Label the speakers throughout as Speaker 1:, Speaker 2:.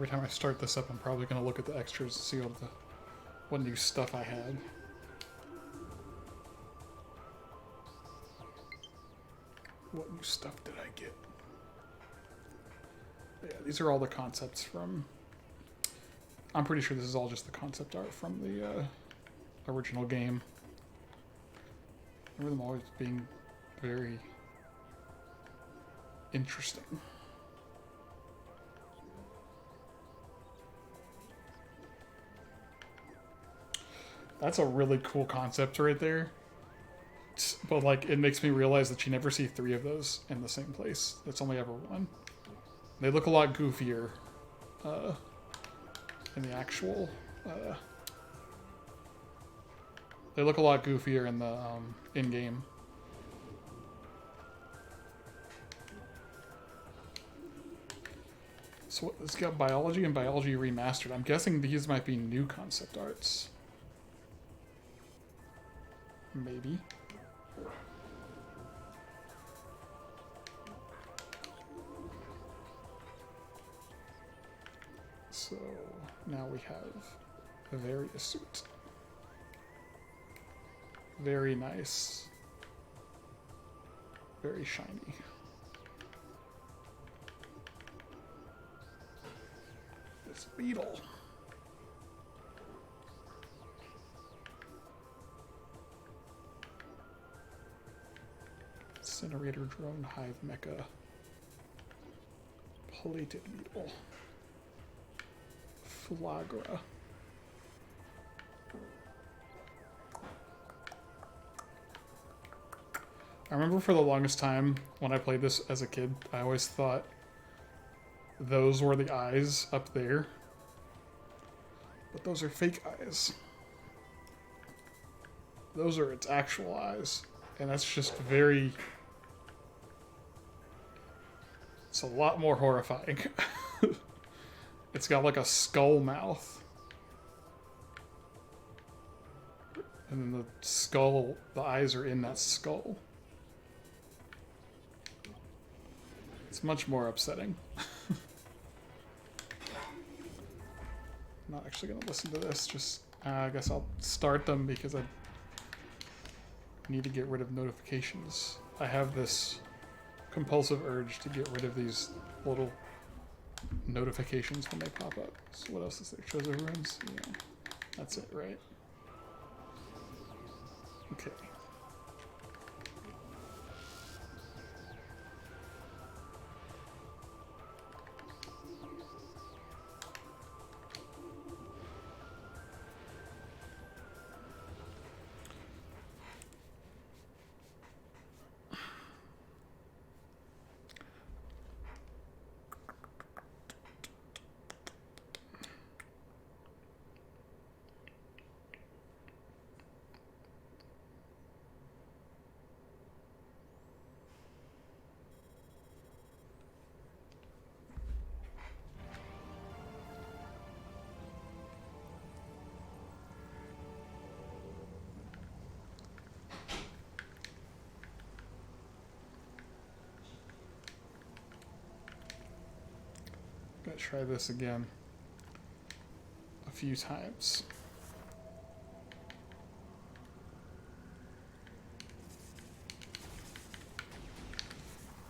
Speaker 1: every time I start this up, I'm probably going to look at the extras to see what new stuff I had. What new stuff did I get? Yeah, these are all the concepts from... I'm pretty sure this is all just the concept art from the original game. I remember them always being very interesting. That's a really cool concept right there. But, like, it makes me realize that you never see 3 of those in the same place. It's only ever 1. They look a lot goofier in the actual... they look a lot goofier in the in-game. So it's got biology and biology remastered. I'm guessing these might be new concept arts. Maybe. So now we have a various suit. Very nice. Very shiny. It's a beetle. Incinerator drone hive mecha. Plated beetle. Flagra. I remember for the longest time when I played this as a kid, I always thought those were the eyes up there. But those are fake eyes. Those are its actual eyes. And that's just very... It's a lot more horrifying. It's got like a skull mouth. And then the skull, the eyes are in that skull. It's much more upsetting. I'm not actually going to listen to this, just I guess I'll start them because I need to get rid of notifications. I have this compulsive urge to get rid of these little notifications when they pop up. So what else is there? Treasure ruins? Yeah. That's it, right? Okay. Gotta try this again a few times.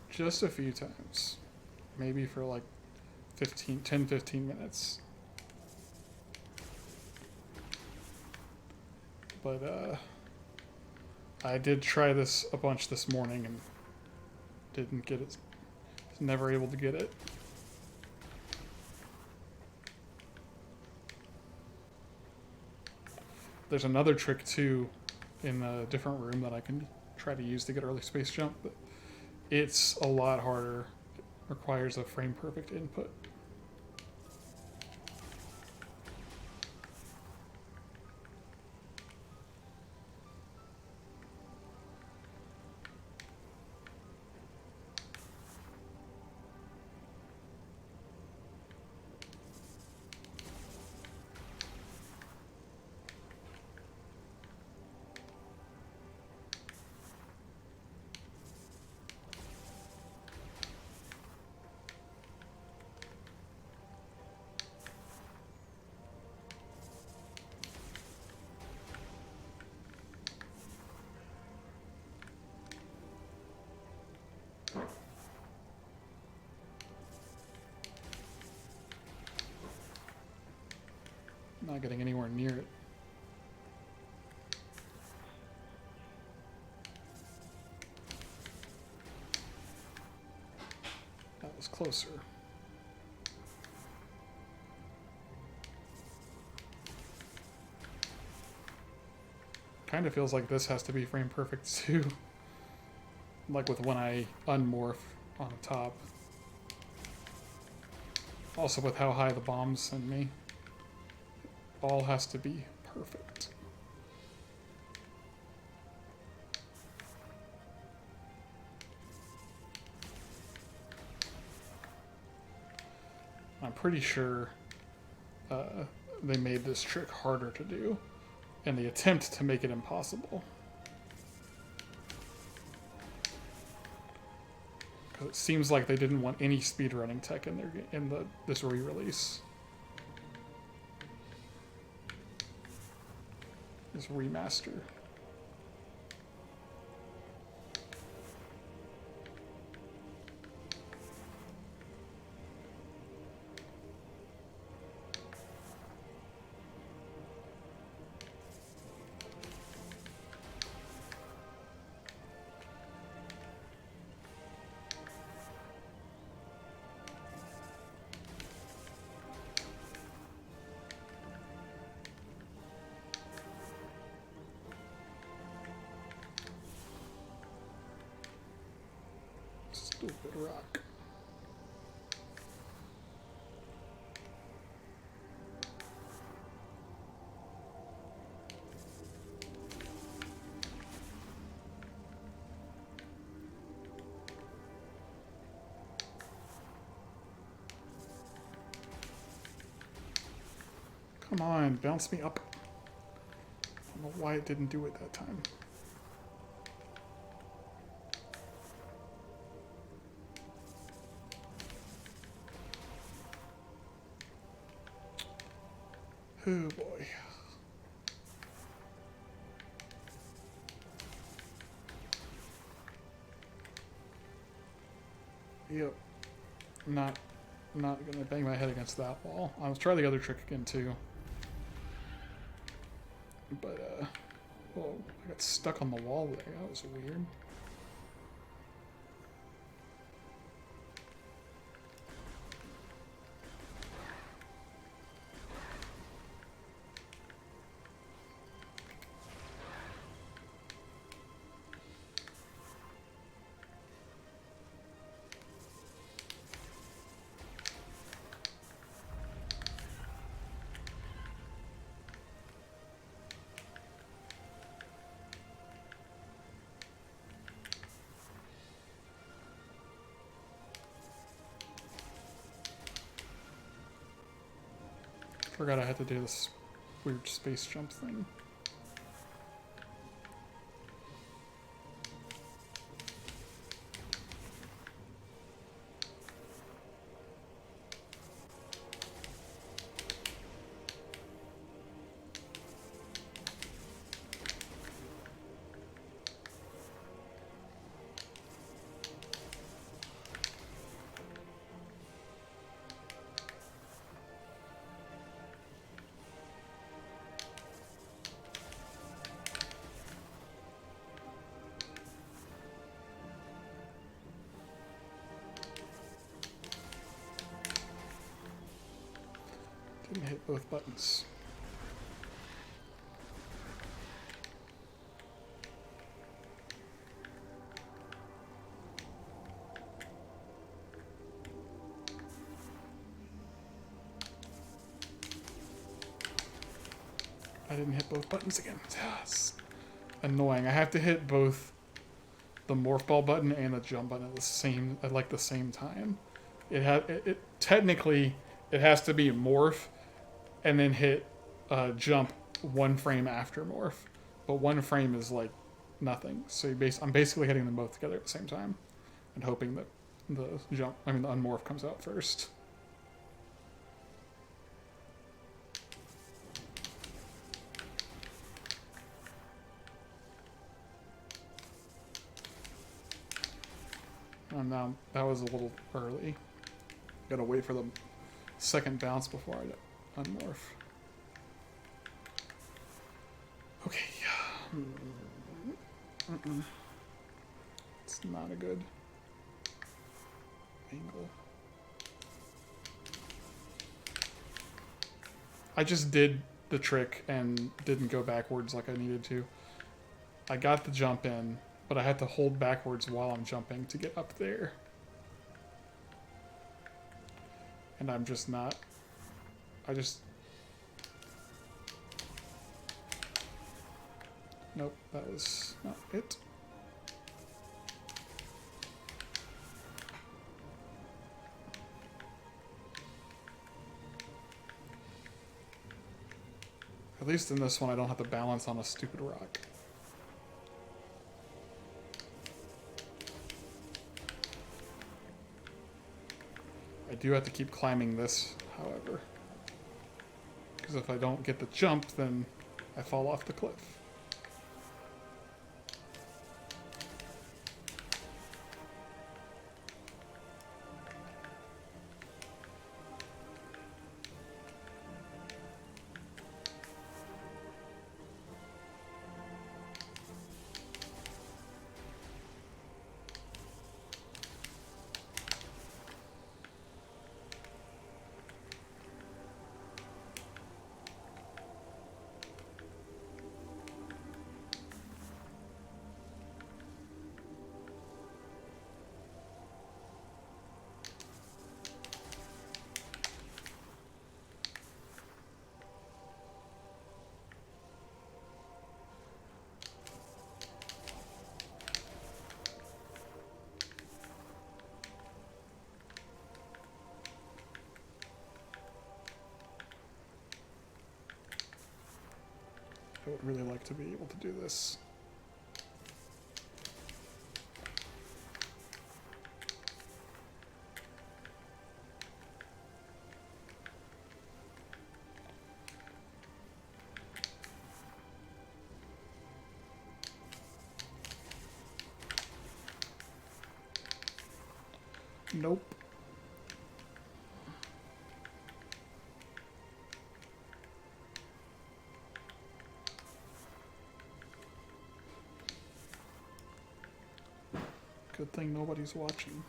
Speaker 1: Just a few times. Maybe for like 10-15 minutes. But I did try this a bunch this morning and didn't get it. Never able to get it. There's another trick too in a different room that I can try to use to get early space jump, but it's a lot harder. It requires a frame perfect input. Not getting anywhere near it. That was closer. Kind of feels like this has to be frame perfect too. Like with when I unmorph on top. Also with how high the bombs send me. All has to be perfect. I'm pretty sure they made this trick harder to do in the attempt to make it impossible. Because it seems like they didn't want any speedrunning tech in this re-release. This remaster. Stupid rock. Come on, bounce me up. I don't know why it didn't do it that time. Oh boy. Yep. Not gonna bang my head against that wall. I'll try the other trick again too. But oh, I got stuck on the wall there. That was weird. Forgot I had to do this weird space jump thing. Didn't hit both buttons. I didn't hit both buttons again. Yes. Annoying. I have to hit both the morph ball button and the jump button at the same time. It technically it has to be morph and then hit jump one frame after morph, but one frame is like nothing. So I'm basically hitting them both together at the same time and hoping that the unmorph comes out first. Now that was a little early. Gotta wait for the second bounce before I unmorph. It's not a good angle. I just did the trick and didn't go backwards like I needed to. I got the jump in, but I had to hold backwards while I'm jumping to get up there. And I'm just not... Nope, that was not it. At least in this one, I don't have to balance on a stupid rock. I do have to keep climbing this, however. Because if I don't get the jump, then I fall off the cliff. I would really like to be able to do this. Nope. Good thing nobody's watching.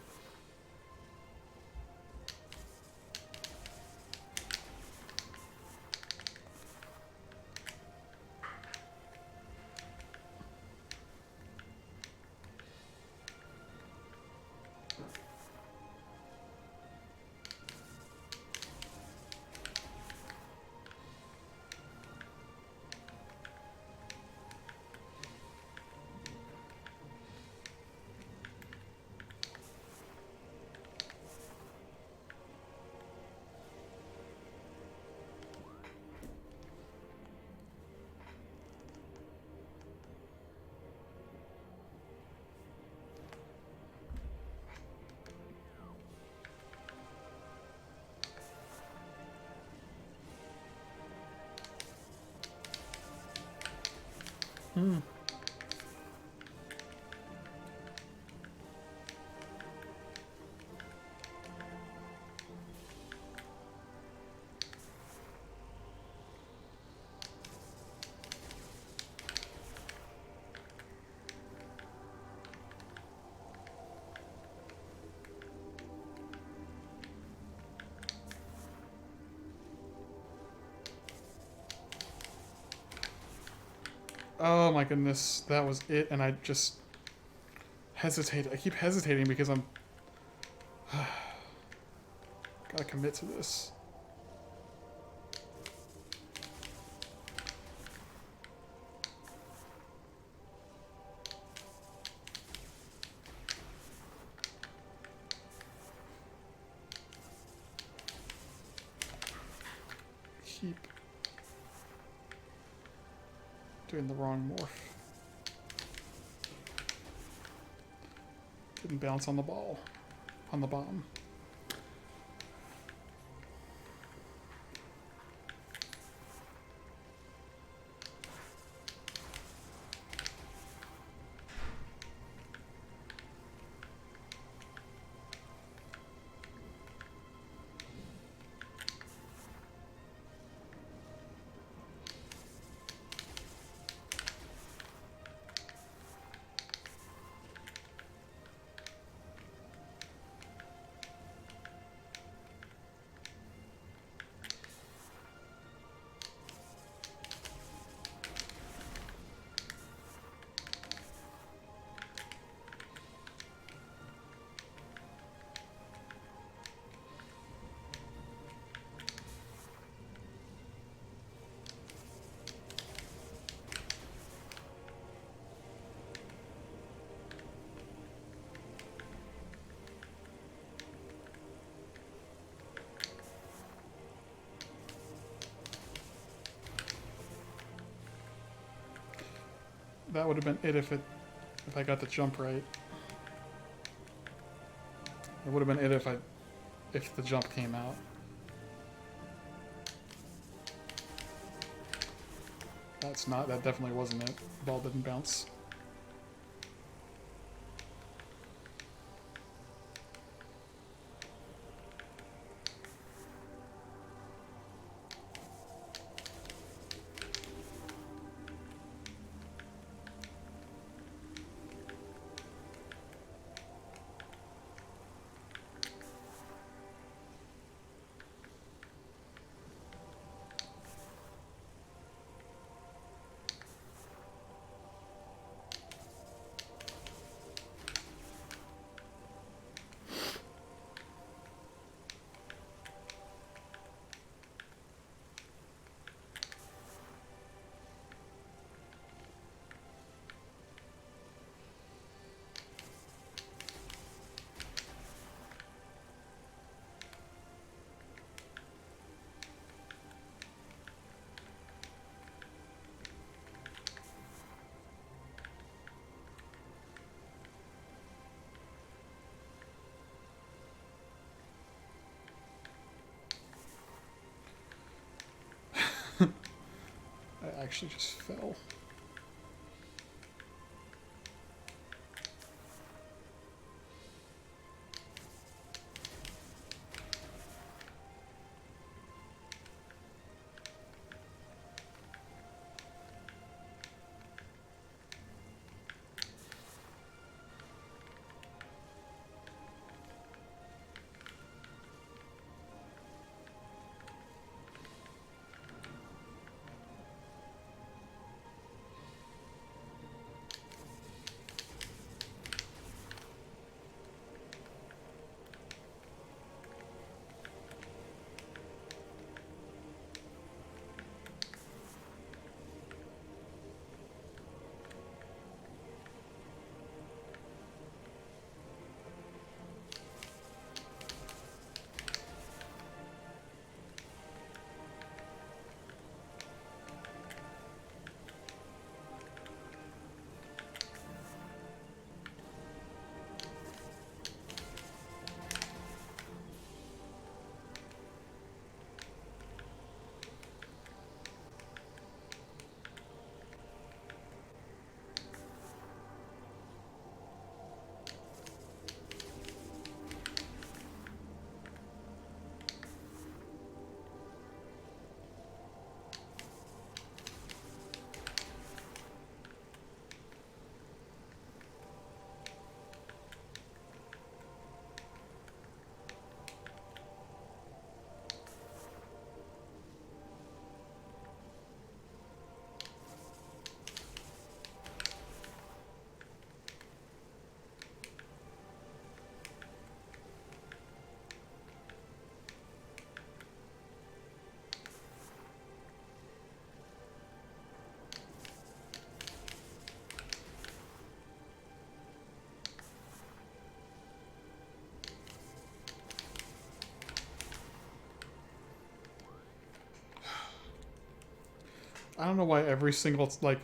Speaker 1: Oh my goodness, that was it, and I just hesitate. I keep hesitating because I'm... gotta commit to this. Keep doing the wrong morph. Didn't bounce on the ball. On the bomb. That would have been it if I got the jump right. It would have been it if the jump came out. That's not. That definitely wasn't it. The ball didn't bounce. I actually just fell. I don't know why every single like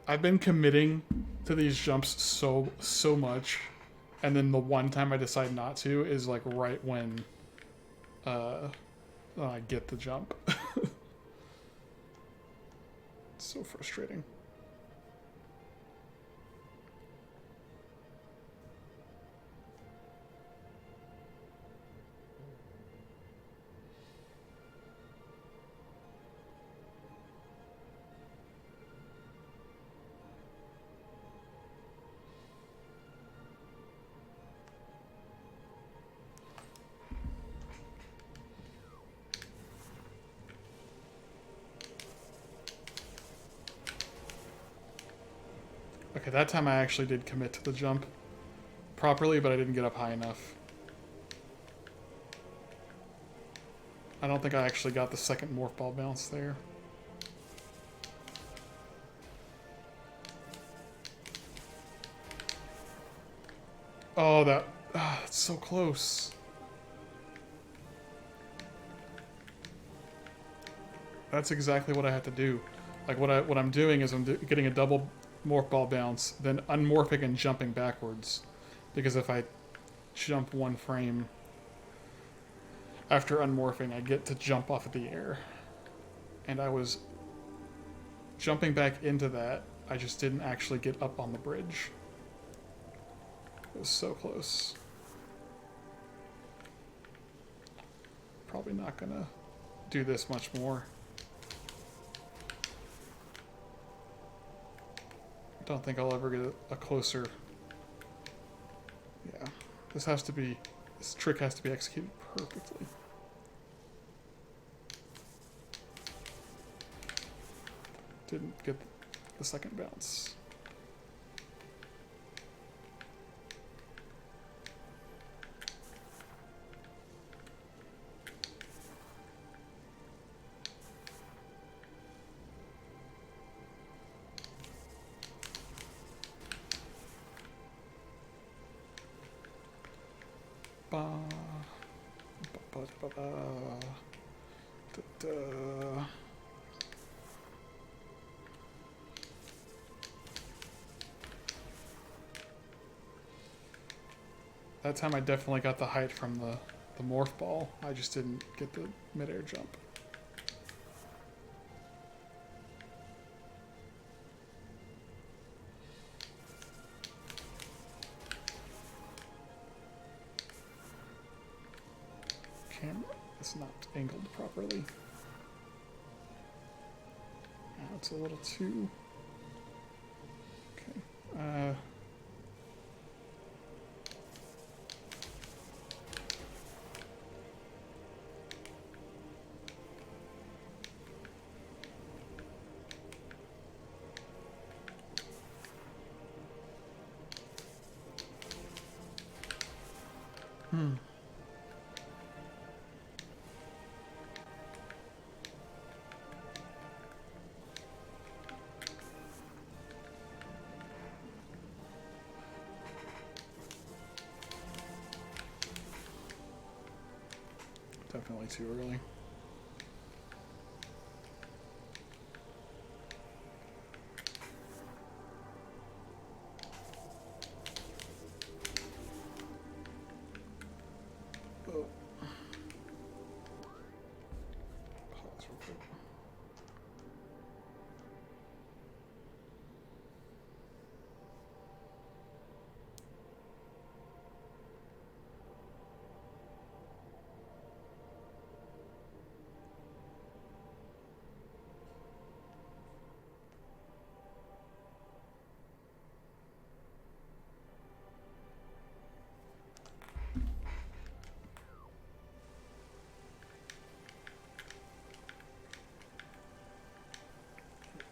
Speaker 1: I've been committing to these jumps so much, and then the one time I decide not to is like right when I get the jump. It's so frustrating. Okay, that time I actually did commit to the jump properly, but I didn't get up high enough. I don't think I actually got the second morph ball bounce there. Oh, that's so close. That's exactly what I had to do. Like what I'm doing is I'm getting a double morph ball bounce, then unmorphing and jumping backwards. Because if I jump one frame after unmorphing, I get to jump off of the air. And I was jumping back into that. I just didn't actually get up on the bridge. It was so close. Probably not gonna do this much more. Don't think I'll ever get a closer. Yeah, this trick has to be executed perfectly. Didn't get the second bounce. Ba, ba, ba, ba, da, da. That time I definitely got the height from the morph ball. I just didn't get the midair jump. Camera is not angled properly. Now it's a little too... Okay. Definitely too early. Oh. Pause real quick.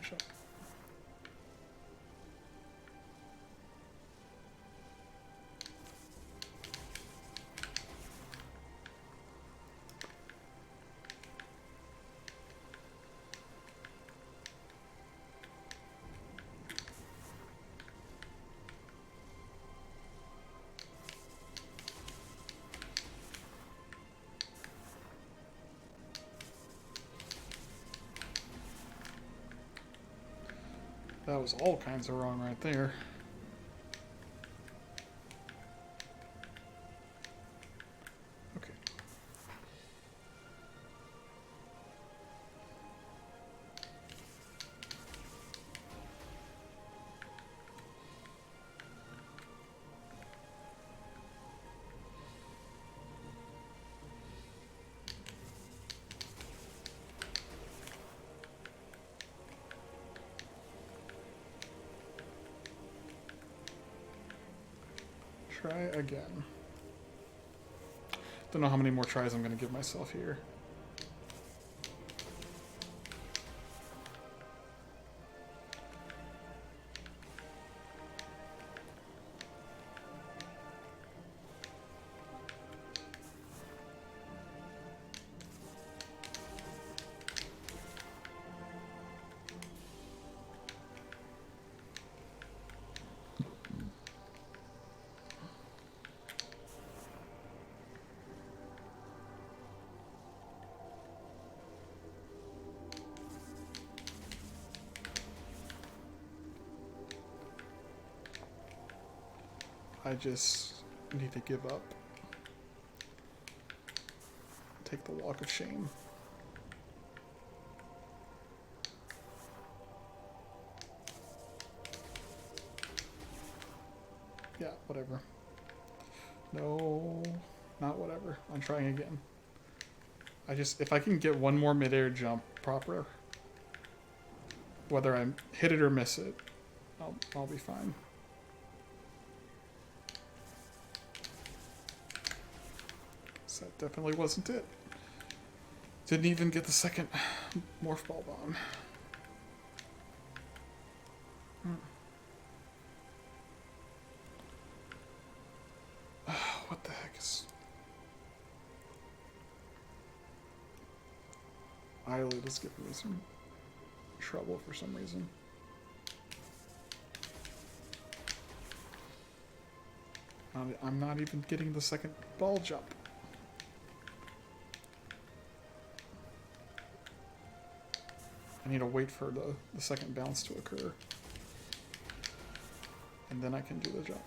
Speaker 1: Jump. That was all kinds of wrong right there. Okay. Try again. Don't know how many more tries I'm going to give myself here. I just need to give up. Take the walk of shame. Yeah, whatever. No, not whatever. I'm trying again. If I can get one more midair jump proper, whether I hit it or miss it, I'll be fine. So that definitely wasn't it. Didn't even get the second morph ball bomb. What the heck is... Eyelid is giving me some trouble for some reason. I'm not even getting the second ball jump. I need to wait for the second bounce to occur. And then I can do the jump.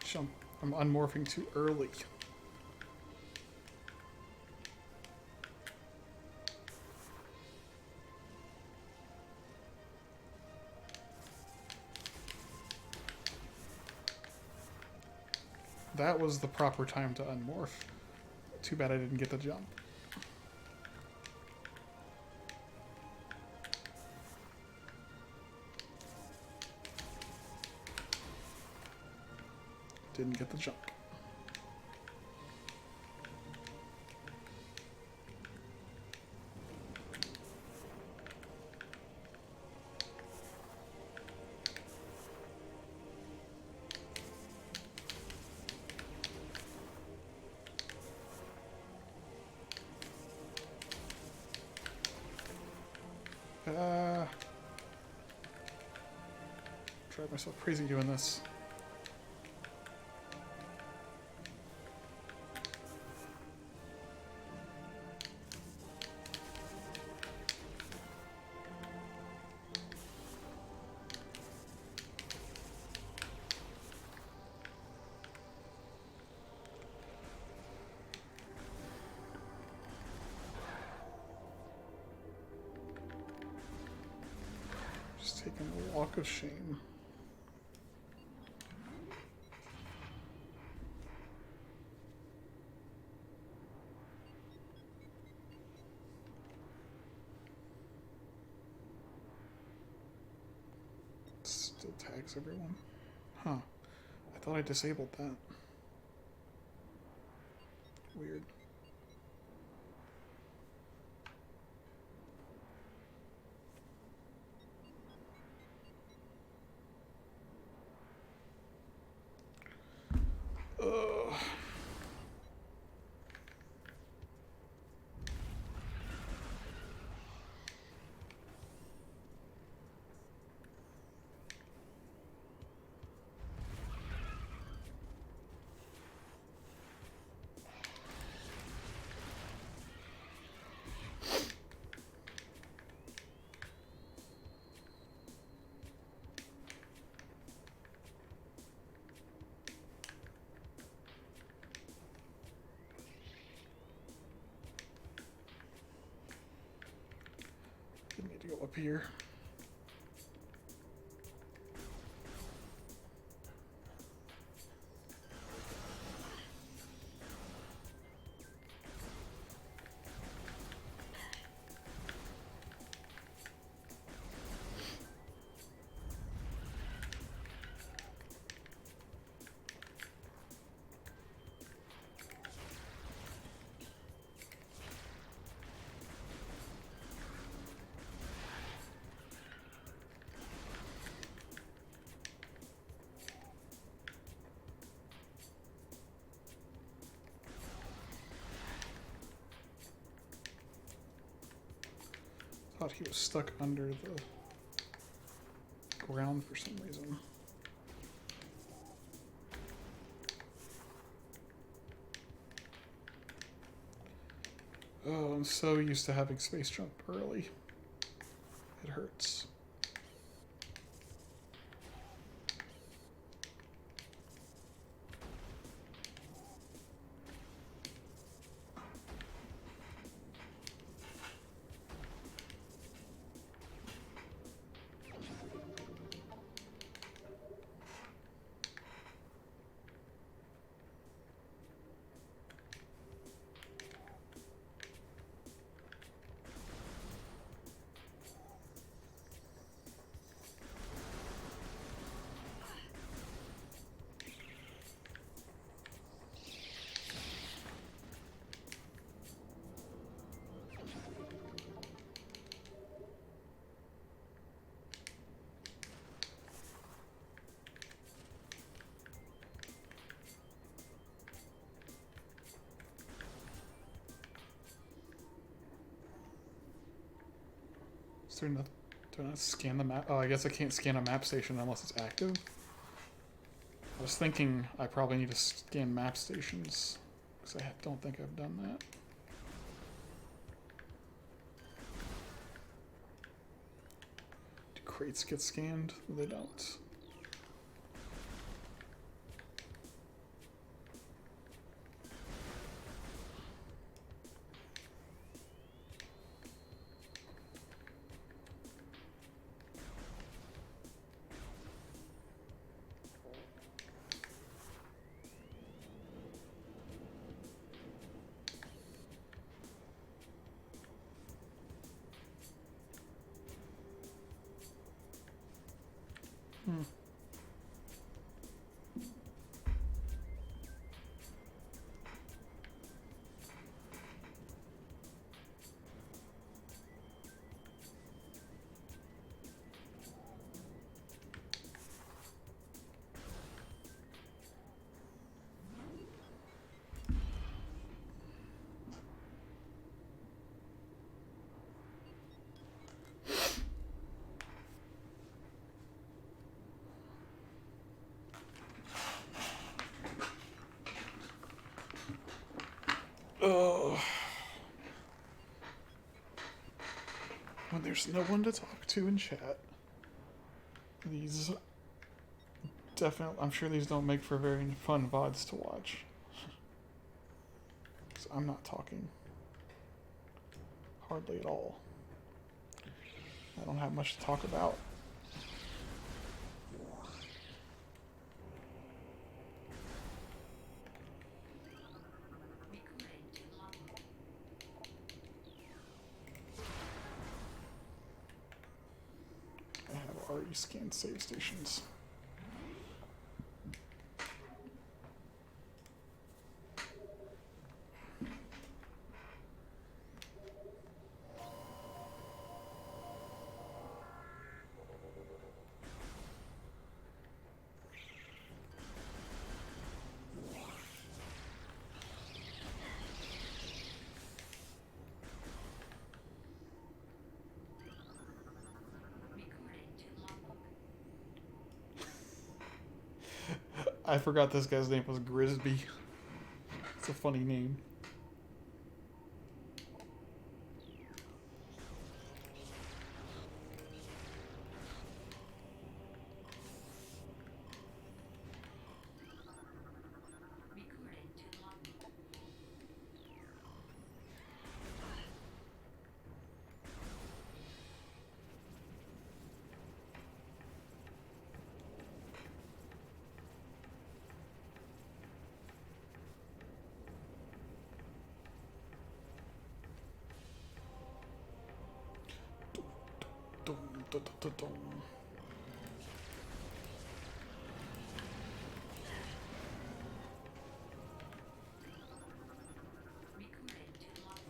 Speaker 1: Jump. I'm unmorphing too early. That was the proper time to unmorph. Too bad I didn't get the jump. Didn't get the jump. Drive myself crazy doing this. Just taking a walk of shame. Still tags everyone. Huh. I thought I disabled that. Weird. Ugh. Didn't need to go up here. Thought he was stuck under the ground for some reason. Oh, I'm so used to having space jump early. It hurts. Is there nothing? Do I not scan the map? Oh, I guess I can't scan a map station unless it's active. I was thinking I probably need to scan map stations because I don't think I've done that. Do crates get scanned? They don't. Oh. When there's no one to talk to in chat. These definitely, I'm sure these don't make for very fun VODs to watch. So I'm not talking. Hardly at all. I don't have much to talk about. I have already scanned save stations. I forgot this guy's name was Grisby. It's a funny name.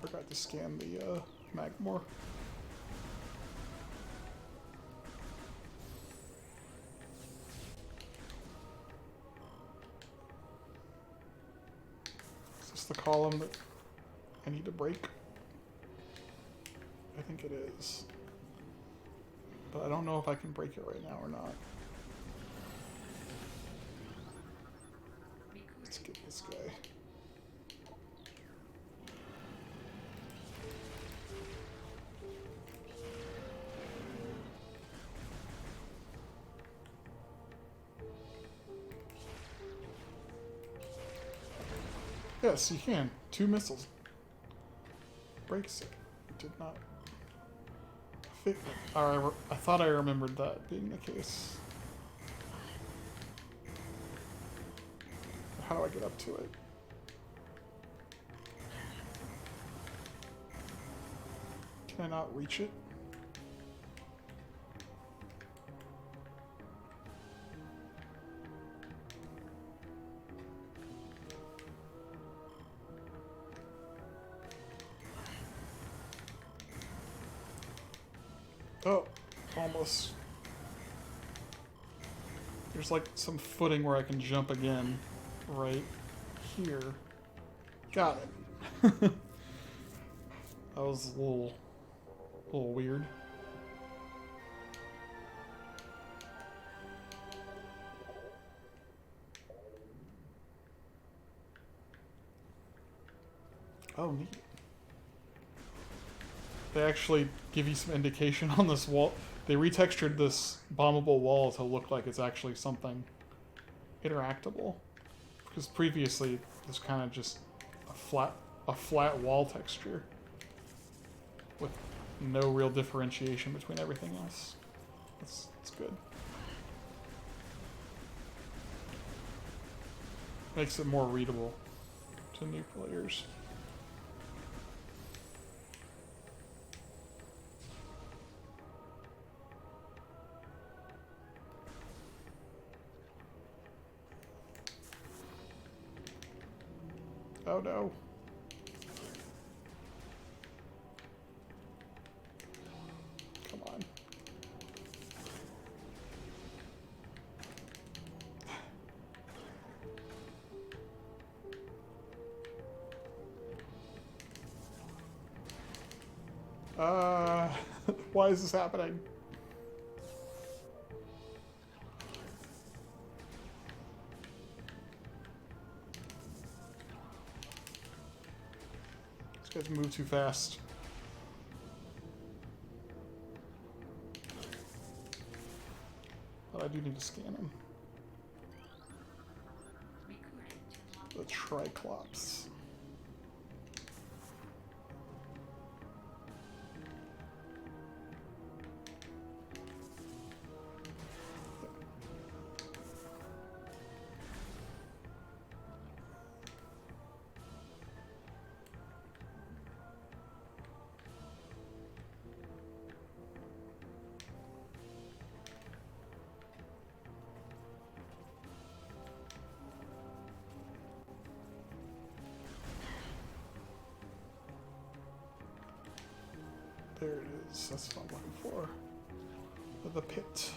Speaker 1: Forgot to scan the Magmore. Is this the column that I need to break? I think it is. But I don't know if I can break it right now or not. Let's get this guy. Yes, you can. 2 missiles. Breaks it. Did not. I thought I remembered that being the case. How do I get up to it? Can I not reach it? Oh, almost. There's like some footing where I can jump again. Right here. Got it. That was a little weird. Oh, neat. They actually give you some indication on this wall. They retextured this bombable wall to look like it's actually something interactable. Because previously, it was kind of just a flat wall texture with no real differentiation between everything else. That's good. Makes it more readable to new players. Oh no. Come on. Why is this happening? These guys move too fast. But I do need to scan them. The Triclops. There it is. That's what I'm looking for. The pit.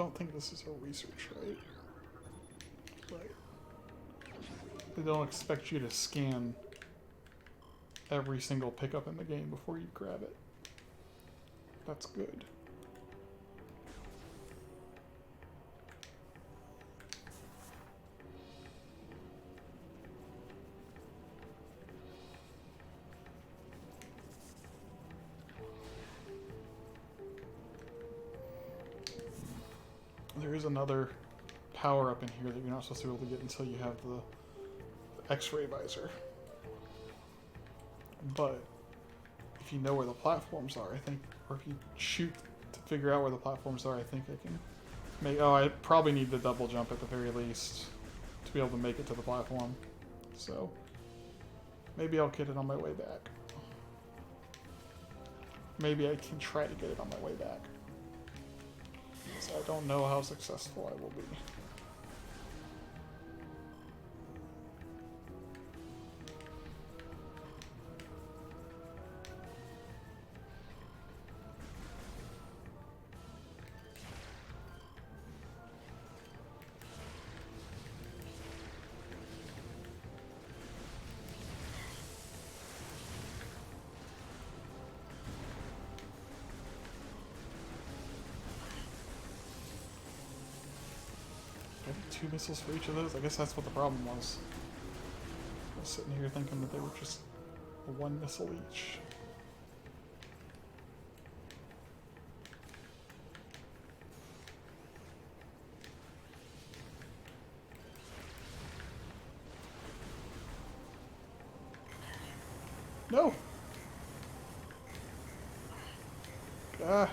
Speaker 1: don't think this is a research, right? Right. They don't expect you to scan every single pickup in the game before you grab it. That's good. There is another power up in here that you're not supposed to be able to get until you have the X-ray visor. But if you know where the platforms are, I think, or if you shoot to figure out where the platforms are, I think I can make. Oh, I probably need the double jump at the very least to be able to make it to the platform. So maybe I'll get it on my way back. Maybe I can try to get it on my way back. So I don't know how successful I will be. Two missiles for each of those? I guess that's what the problem was. I was sitting here thinking that they were just one missile each. No! Ah!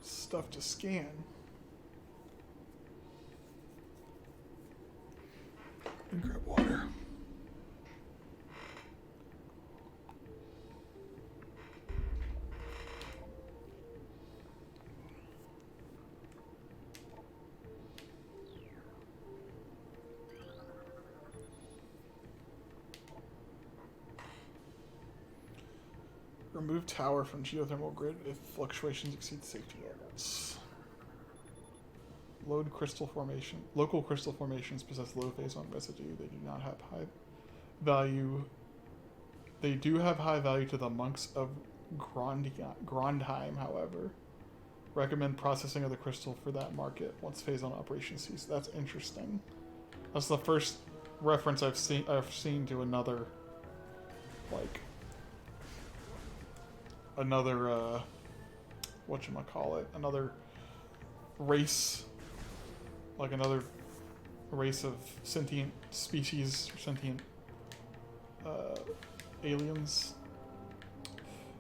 Speaker 1: Stuff to scan. And grab water. Remove tower from geothermal grid if fluctuations exceed safety levels. Load crystal formation. Local crystal formations possess low phase on residue. They do not have high value. They do have high value to the monks of Grondheim, however. Recommend processing of the crystal for that market once phase on operation ceases. That's interesting. That's the first reference I've seen to another, like, another whatchamacallit, another race, like another race of sentient species, or sentient aliens.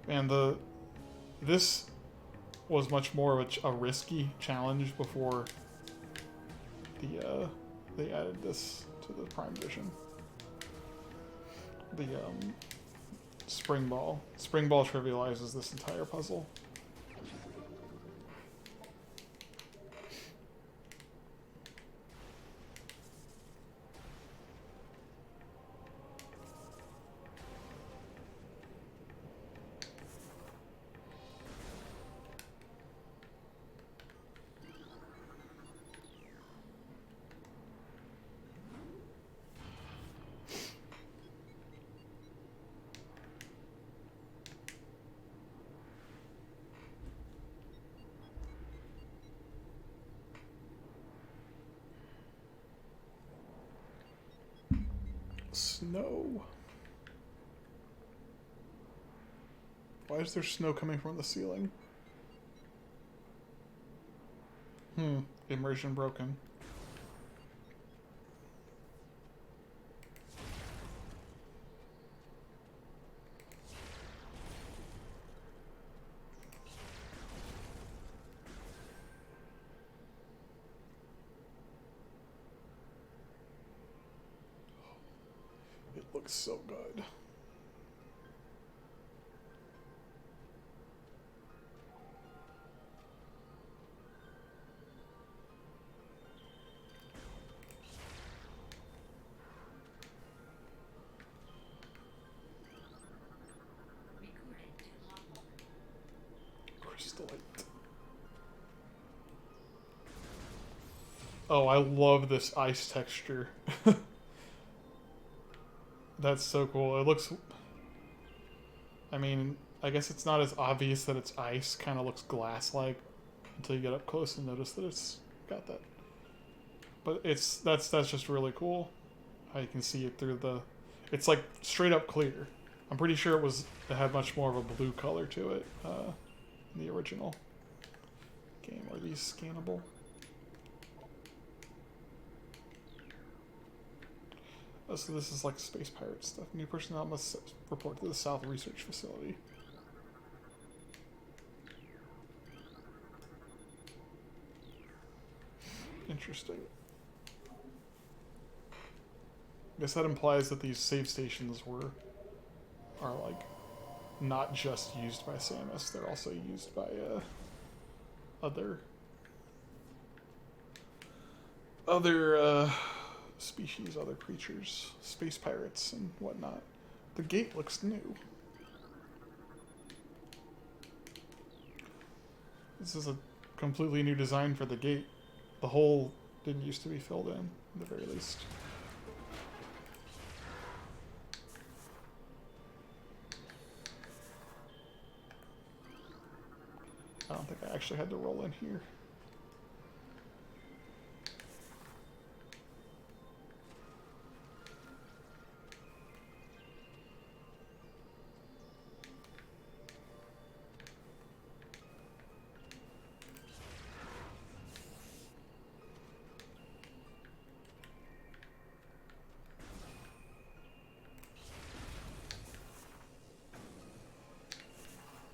Speaker 1: And this was much more of a risky challenge before they added this to the Prime Vision. The Spring Ball. Spring Ball trivializes this entire puzzle. Snow. Why is there snow coming from the ceiling? Immersion broken. Looks so good. Crystallite. Oh, I love this ice texture. That's so cool. It looks... I mean, I guess it's not as obvious that it's ice. Kind of looks glass-like until you get up close and notice that it's got that. But that's just really cool. How you can see it through the... It's like straight up clear. I'm pretty sure it had much more of a blue color to it in the original game. Are these scannable? Oh, so this is like space pirate stuff. New personnel must report to the South Research Facility. Interesting. I guess that implies that these save stations are like not just used by Samus, they're also used by other species, other creatures, space pirates and whatnot. The gate looks new. This is a completely new design for the gate. The hole didn't used to be filled in, at the very least. I don't think I actually had to roll in here.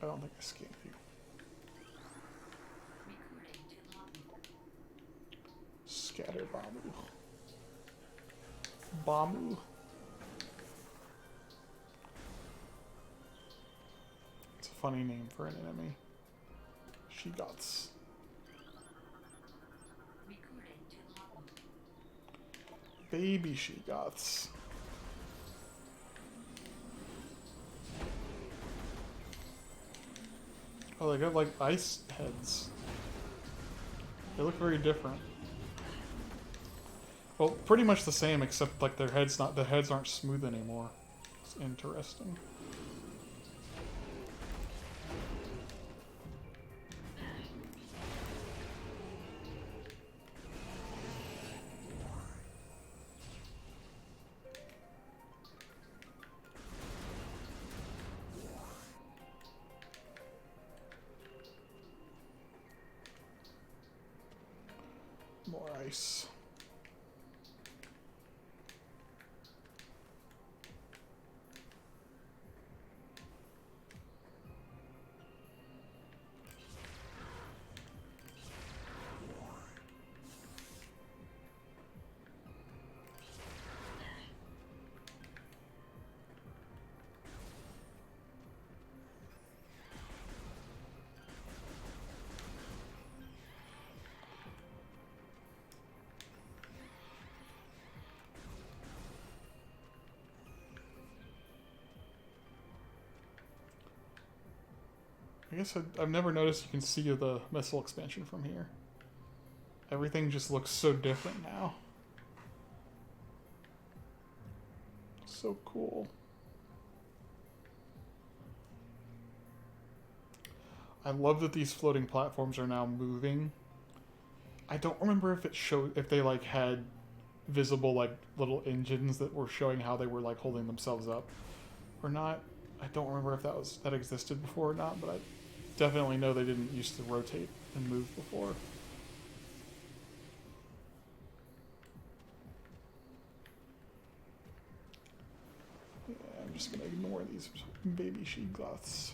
Speaker 1: I don't think I scanned you. Scatter Bamu. Bamu. It's a funny name for an enemy. Shigots. Baby Shigots. Oh, they got like ice heads. They look very different. Well, pretty much the same, except like the heads aren't smooth anymore. It's interesting. More ice. I guess I've never noticed you can see the missile expansion from here. Everything just looks so different now. So cool. I love that these floating platforms are now moving. I don't remember if they like had visible like little engines that were showing how they were like holding themselves up or not. I don't remember if that existed before or not, but I definitely know they didn't used to rotate and move before. Yeah, I'm just gonna ignore these baby Shigots.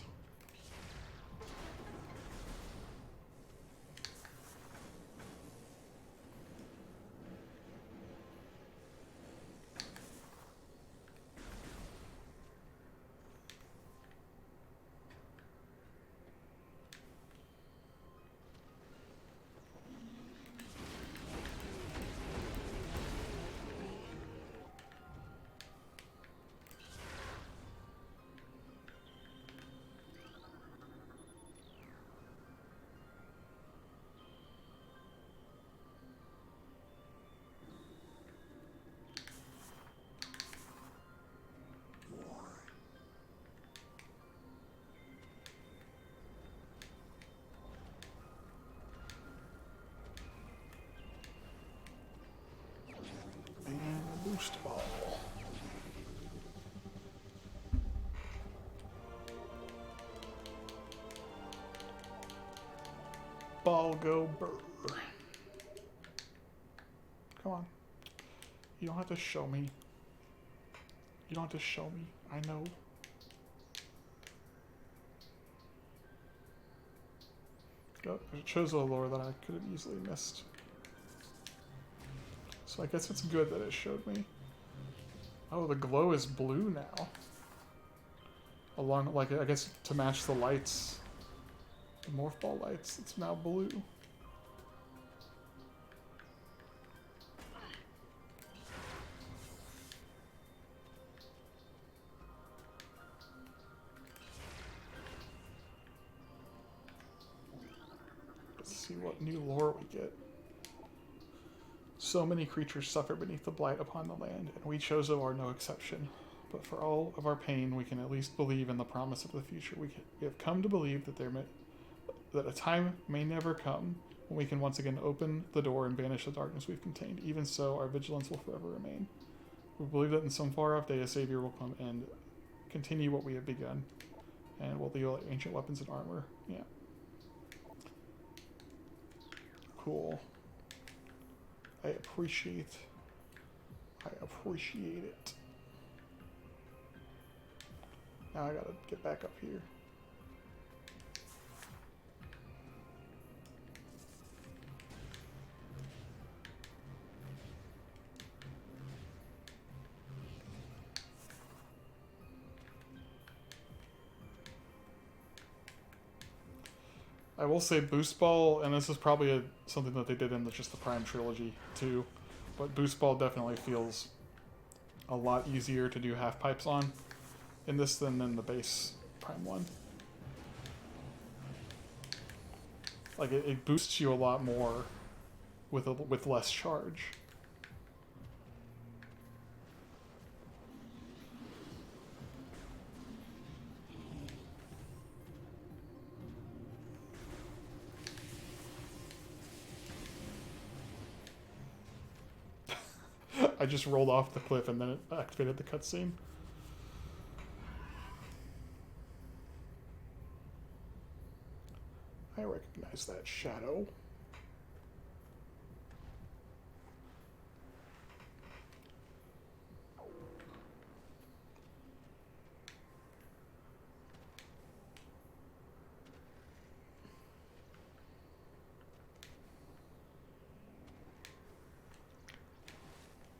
Speaker 1: Boost ball. Ball go burr. Come on. You don't have to show me. You don't have to show me. I know. Oh, it shows a lore that I could have easily missed. So I guess it's good that it showed me. Oh, the glow is blue now. Along, like, I guess to match the lights. The morph ball lights, it's now blue. Let's see what new lore we get. So many creatures suffer beneath the blight upon the land, and we Chozo are no exception. But for all of our pain, we can at least believe in the promise of the future. We have come to believe that a time may never come when we can once again open the door and banish the darkness we've contained. Even so, our vigilance will forever remain. We believe that in some far-off day, a savior will come and continue what we have begun, and will deal ancient weapons and armor. Yeah. Cool. I appreciate it. Now I gotta get back up here. I will say Boost Ball, and this is probably something that they did in just the Prime trilogy too, but Boost Ball definitely feels a lot easier to do half pipes on in this than in the base Prime one. Like it boosts you a lot more with less charge. I just rolled off the cliff and then it activated the cutscene. I recognize that shadow.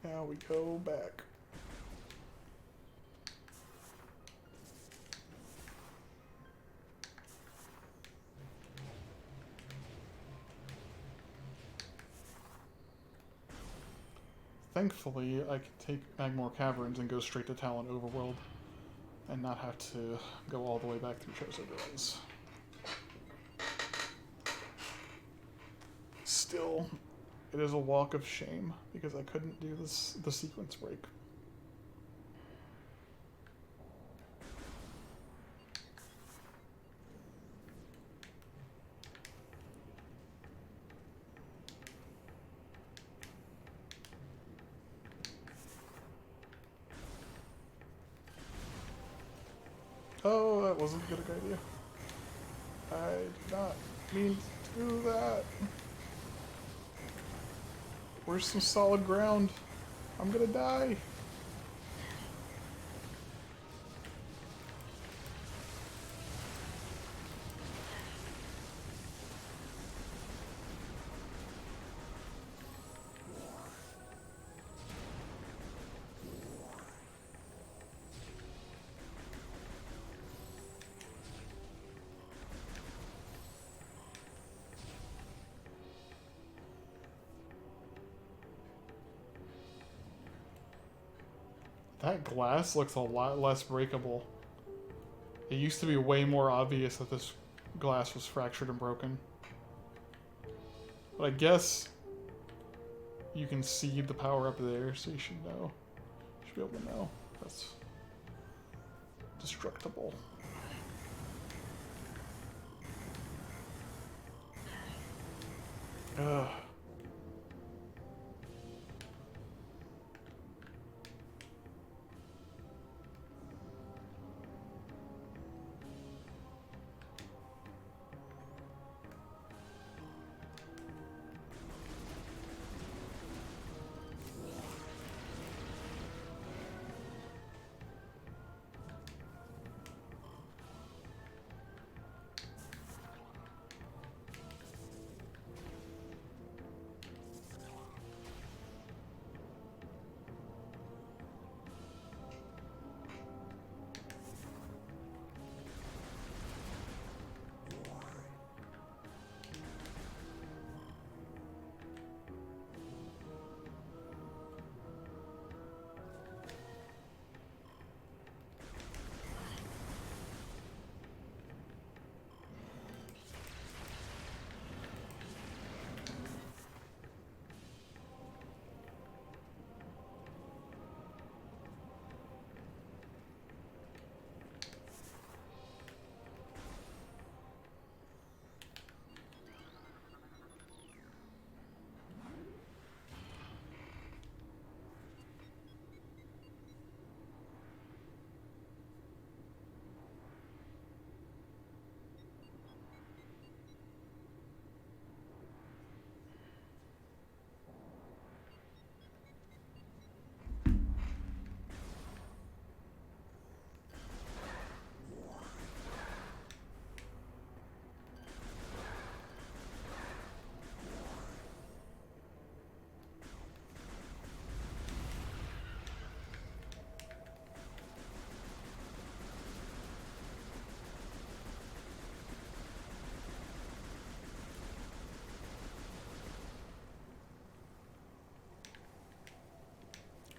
Speaker 1: Now we go back. Thankfully, I can take Magmore Caverns and go straight to Talon Overworld and not have to go all the way back through Chozo Ruins. Still, it is a walk of shame because I couldn't do the sequence break. Oh, that wasn't a good idea. I did not mean to do that. Where's some solid ground? I'm gonna die. That glass looks a lot less breakable. It used to be way more obvious that this glass was fractured and broken. But I guess you can see the power up there, so you should know. You should be able to know that's destructible. Ugh.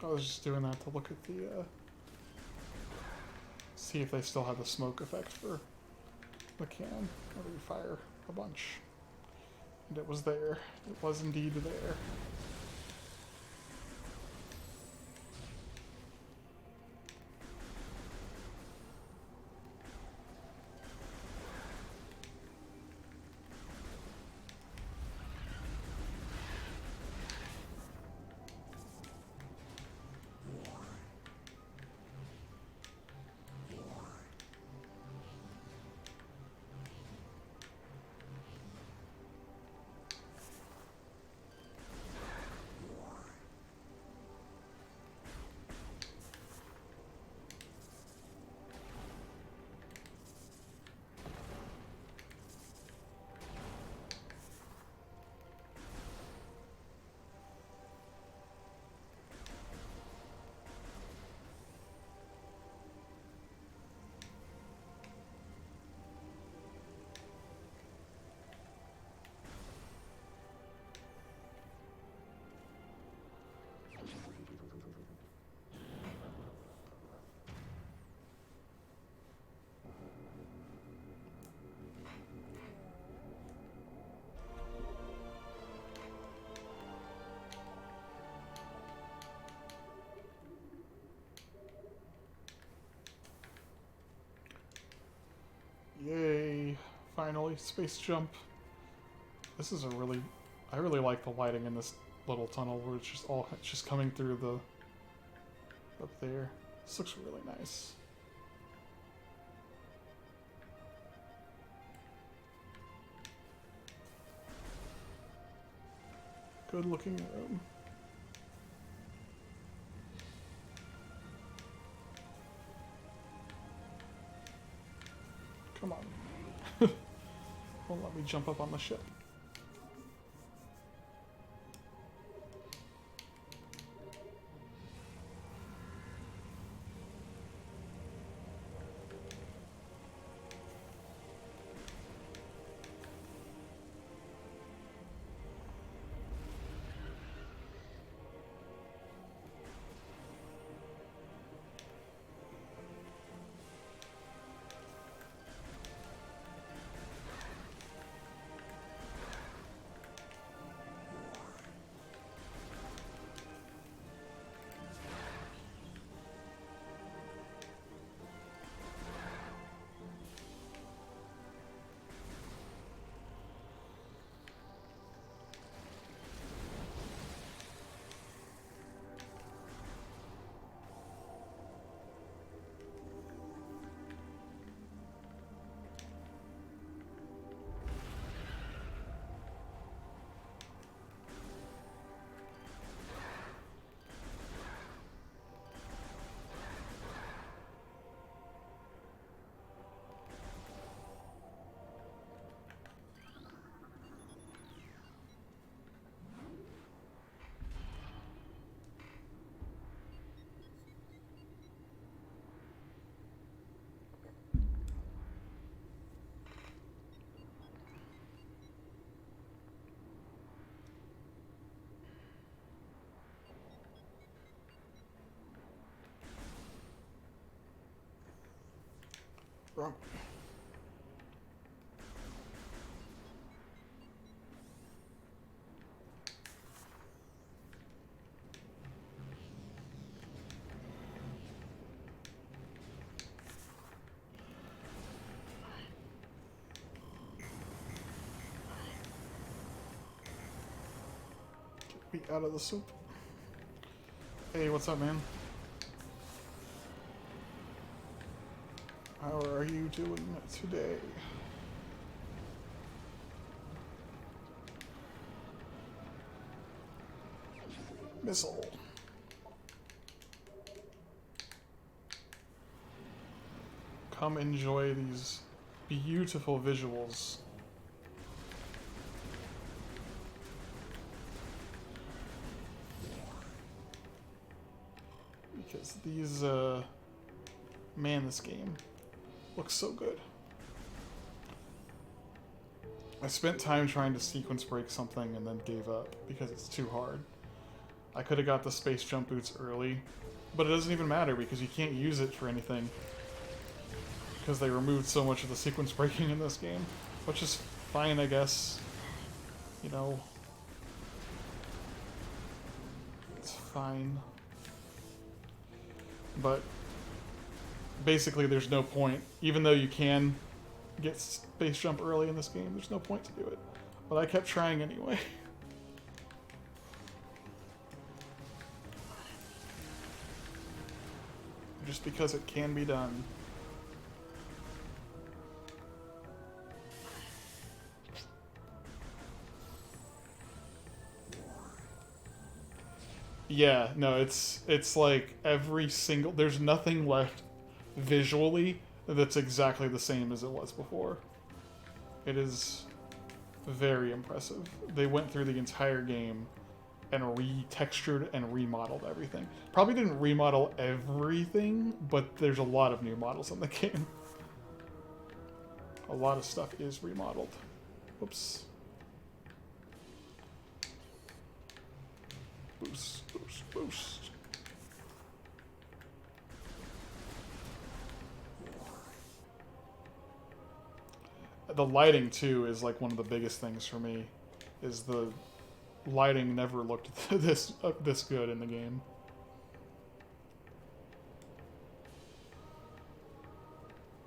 Speaker 1: I was just doing that to look at the, see if they still have the smoke effect for the can. Where you fire a bunch. And it was there. It was indeed there. Yay! Finally, space jump. This is a really... I really like the lighting in this little tunnel where it's just coming through the... up there. This looks really nice. Good looking room. Come on. Won't let me jump up on the ship. Wrong. Get me out of the soup. Hey, what's up, man? How are you doing today? Missile. Come enjoy these beautiful visuals. Because these, man, this game looks so good. I spent time trying to sequence break something and then gave up because it's too hard. I could have got the space jump boots early, but it doesn't even matter because you can't use it for anything. Because they removed so much of the sequence breaking in this game. Which is fine, I guess. You know. It's fine. But basically there's no point. Even though you can get space jump early in this game, there's no point to do it. But I kept trying anyway. Just because it can be done. Yeah, no, it's like every single... There's nothing left visually that's exactly the same as it was before. It is very impressive. They went through the entire game and retextured and remodeled everything. Probably didn't remodel everything, but there's a lot of new models in the game. A lot of stuff is remodeled. Whoops. Boost, boost, boost. The lighting, too, is like one of the biggest things for me. Is the lighting never looked this good in the game.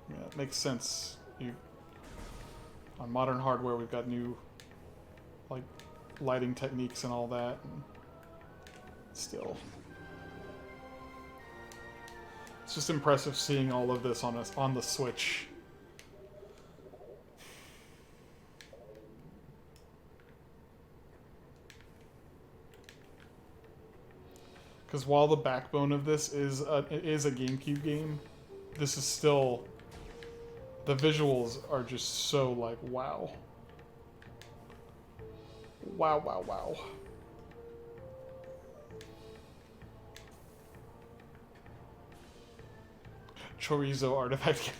Speaker 1: Yeah, it makes sense. On modern hardware, we've got new, like, lighting techniques and all that. And still, it's just impressive seeing all of this on the Switch. Because while the backbone of this is a GameCube game, this is still... The visuals are just so, like, wow. Wow, wow, wow. Chorizo artifact.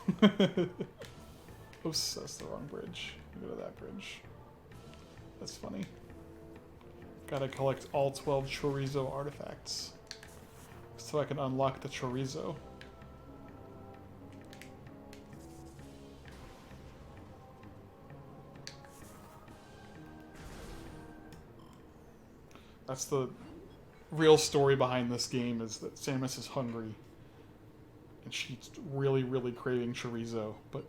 Speaker 1: Oops, that's the wrong bridge. Go to that bridge. That's funny. Gotta collect all 12 chorizo artifacts so I can unlock the chorizo. That's the real story behind this game, is that Samus is hungry. And she's really, really craving chorizo, but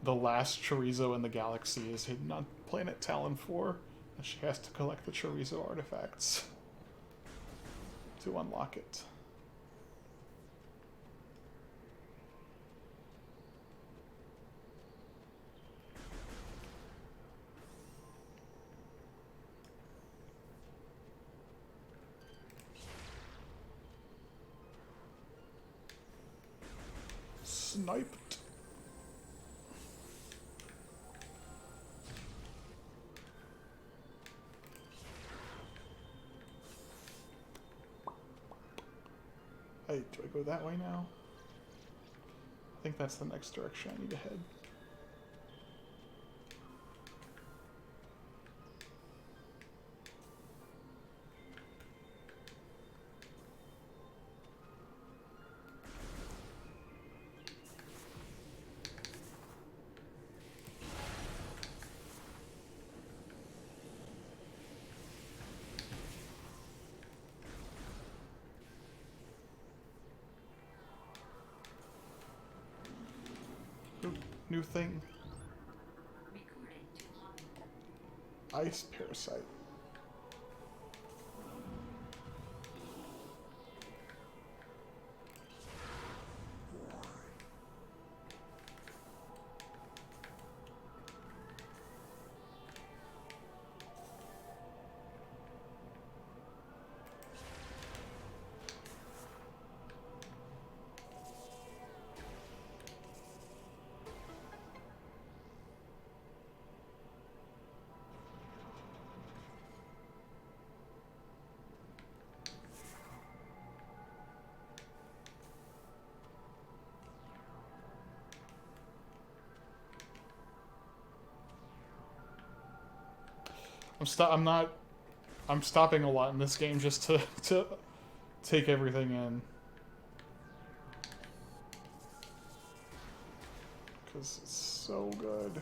Speaker 1: the last chorizo in the galaxy is hidden on planet Talon 4, and she has to collect the chorizo artifacts to unlock it. Sniped. Hey, do I go that way now? I think that's the next direction I need to head. New thing. Ice parasite. I'm not I'm stopping a lot in this game just to take everything in. Because it's so good.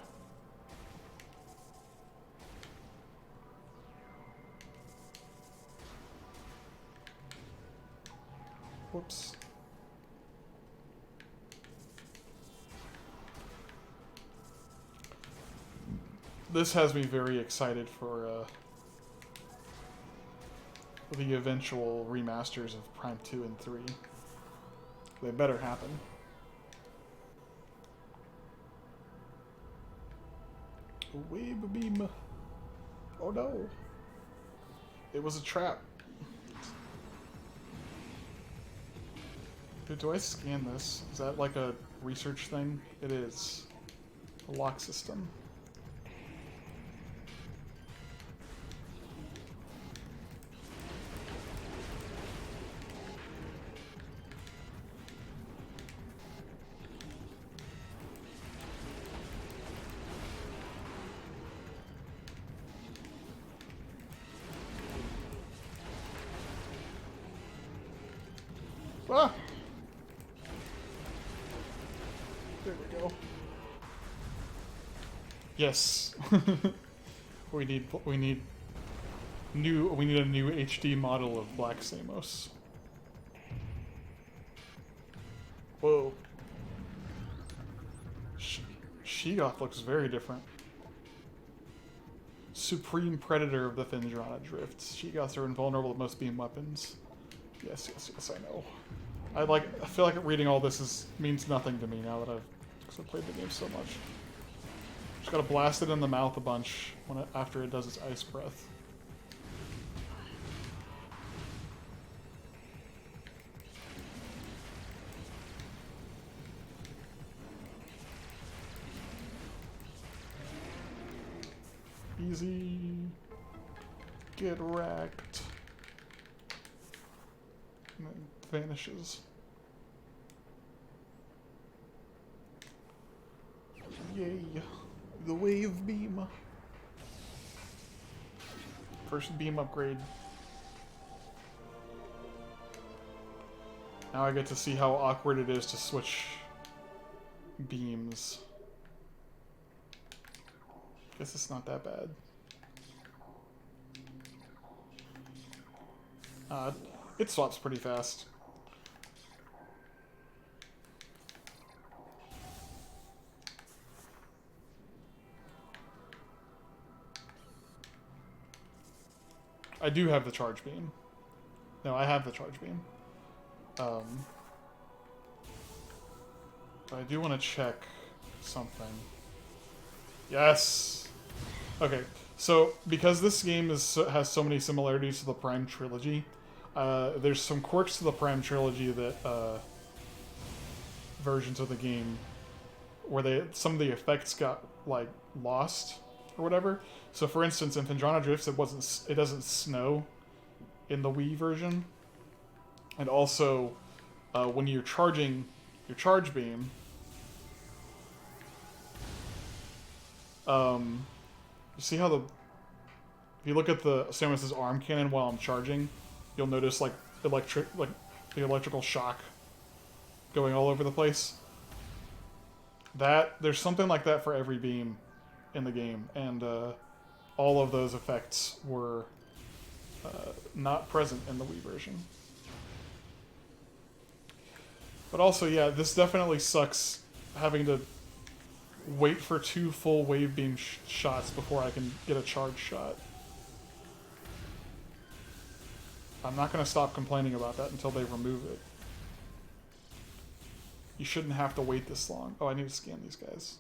Speaker 1: Whoops. This has me very excited for the eventual remasters of Prime 2 and 3. They better happen. A wave beam. Oh no. It was a trap. Dude, do I scan this? Is that like a research thing? It is. A lock system. Ah! There we go. Yes. we need a new HD model of Black Samos. Whoa. Sheegoth looks very different. Supreme Predator of the Fendrana Drifts. Sheegoths are invulnerable to most beam weapons. Yes, I know. I feel like reading all this means nothing to me now that I've played the game so much. Just gotta blast it in the mouth a bunch after it does its ice breath. Easy. Get wrecked. And then vanishes. Yay. The wave beam. First beam upgrade. Now I get to see how awkward it is to switch beams. Guess it's not that bad. It swaps pretty fast. I do have the charge beam. No, I have the charge beam. But I do want to check something. Yes! Okay, so because this game has so many similarities to the Prime trilogy, there's some quirks to the Prime trilogy that versions of the game where some of the effects got like lost or whatever. So for instance, in Fendrana Drifts, it doesn't snow in the Wii version, and also when you're charging your charge beam, you see how if you look at the Samus's arm cannon while I'm charging, you'll notice like the electrical shock going all over the place. There's something like that for every beam in the game, and all of those effects were not present in the Wii version. But also, yeah, this definitely sucks having to wait for 2 full wave beam shots before I can get a charge shot. I'm not going to stop complaining about that until they remove it. You shouldn't have to wait this long. Oh, I need to scan these guys.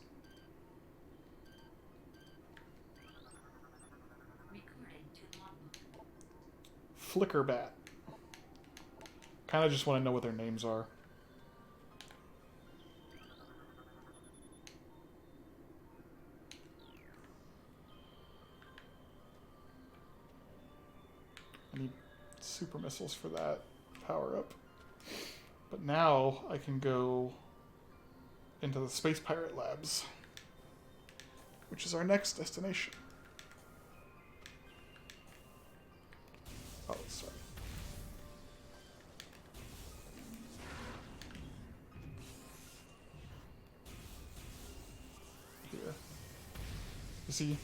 Speaker 1: Flickerbat. Kind of just want to know what their names are. I need super missiles for that power up. But now I can go into the Space Pirate Labs, which is our next destination. You see?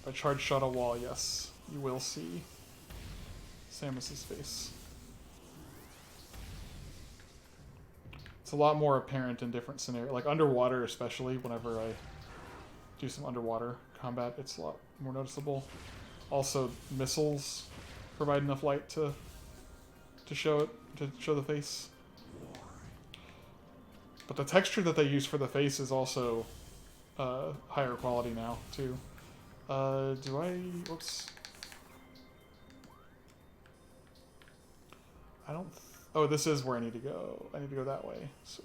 Speaker 1: If I charge shot a wall, yes, you will see Samus's face. It's a lot more apparent in different scenarios, like underwater especially. Whenever I do some underwater combat, it's a lot more noticeable. Also, missiles provide enough light to show it, to show the face. But the texture that they use for the face is also higher quality now too. Do I? Whoops. I don't. Oh, this is where I need to go. I need to go that way. So,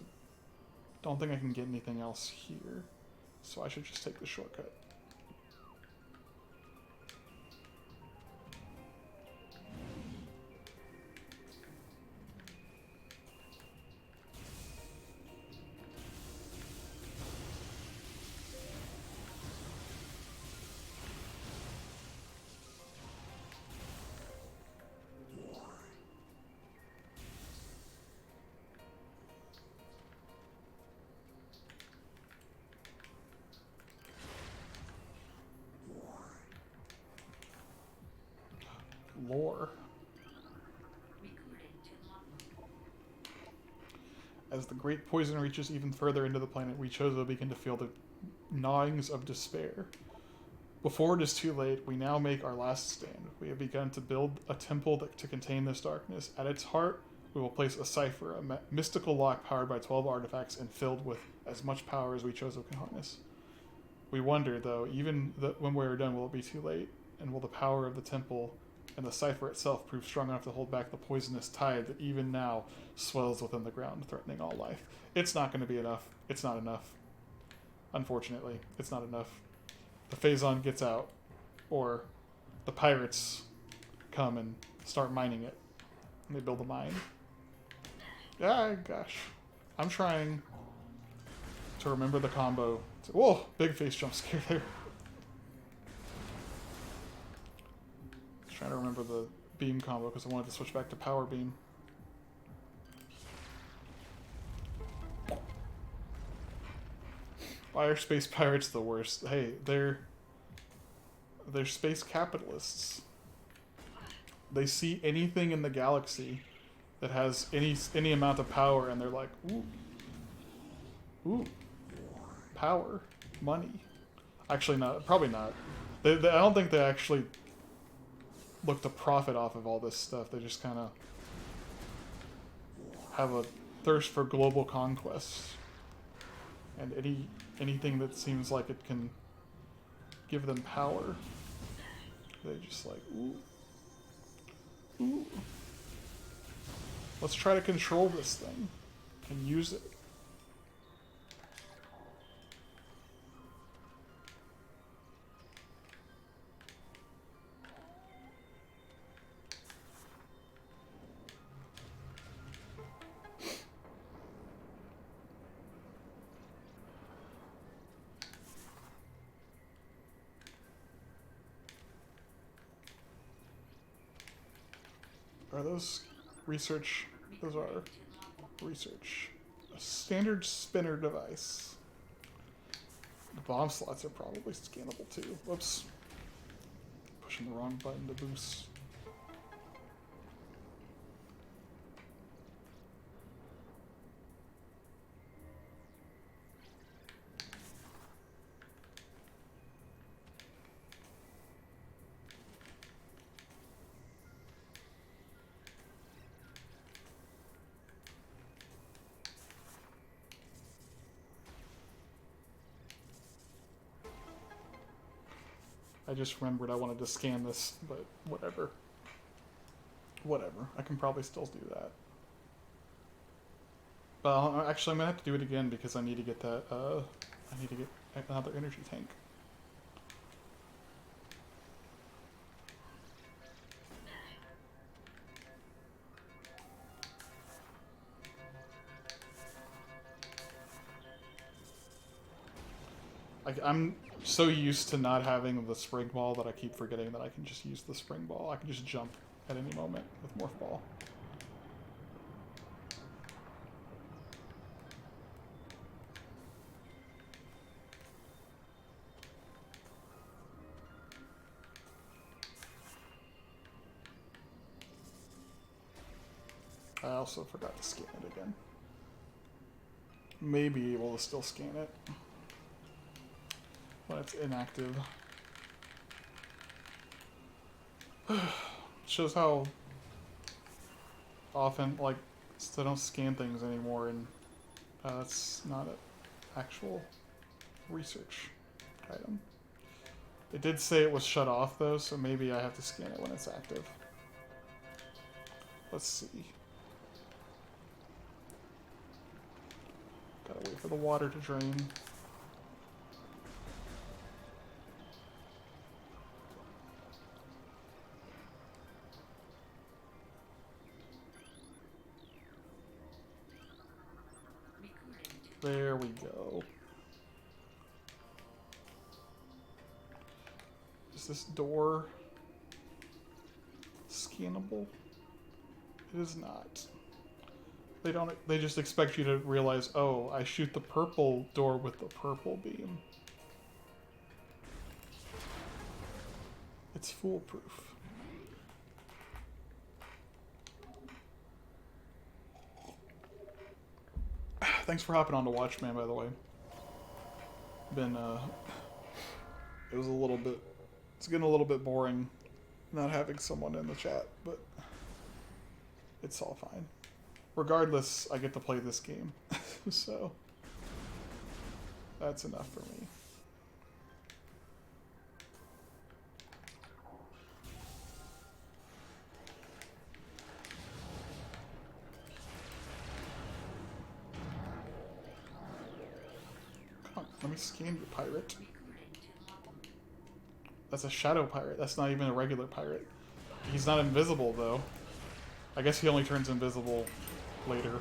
Speaker 1: don't think I can get anything else here. So I should just take the shortcut. Lore. As the great poison reaches even further into the planet, we Chozo begin to feel the gnawings of despair. Before it is too late, we now make our last stand. We have begun to build a temple to contain this darkness. At its heart, we will place a cipher, a mystical lock powered by 12 artifacts and filled with as much power as we Chozo can harness. We wonder, though, even when we are done, will it be too late? And will the power of the temple and the cipher itself prove strong enough to hold back the poisonous tide that even now swells within the ground, threatening all life? It's not going to be enough. It's not enough. Unfortunately, it's not enough. The Phazon gets out, or the pirates come and start mining it, and they build a mine. Yeah, gosh. I'm trying to remember the combo. Whoa, big face jump scare there. Trying to remember the beam combo because I wanted to switch back to power beam. Why are space pirates the worst? Hey, they're space capitalists. They see anything in the galaxy that has any amount of power, and they're like, ooh, power, money. Actually, not. Probably not. I don't think they actually look to profit off of all this stuff. They just kind of have a thirst for global conquest, and anything that seems like it can give them power, they just like, ooh. Let's try to control this thing and use it. Are those research? Those are research. A standard spinner device. The bomb slots are probably scannable too. Whoops. Pushing the wrong button to boost. I just remembered I wanted to scan this, but whatever. Whatever. I can probably still do that. Well, actually, I'm gonna have to do it again because I need to get that. I need to get another energy tank. I'm so used to not having the spring ball that I keep forgetting that I can just use the spring ball. I can just jump at any moment with Morph Ball. I also forgot to scan it again. May be able to still scan it when it's inactive. Shows how often, like, they don't scan things anymore, and that's not an actual research item. It did say it was shut off, though, so maybe I have to scan it when it's active. Let's see. Gotta wait for the water to drain. There we go. Is this door scannable? It is not. They just expect you to realize, oh, I shoot the purple door with the purple beam. It's foolproof. Thanks for hopping on to watch, man, by the way. It was it's getting a little bit boring not having someone in the chat, but it's all fine. Regardless, I get to play this game, so that's enough for me. Come on, let me scan you, pirate. That's a shadow pirate. That's not even a regular pirate. He's not invisible, though. I guess he only turns invisible later.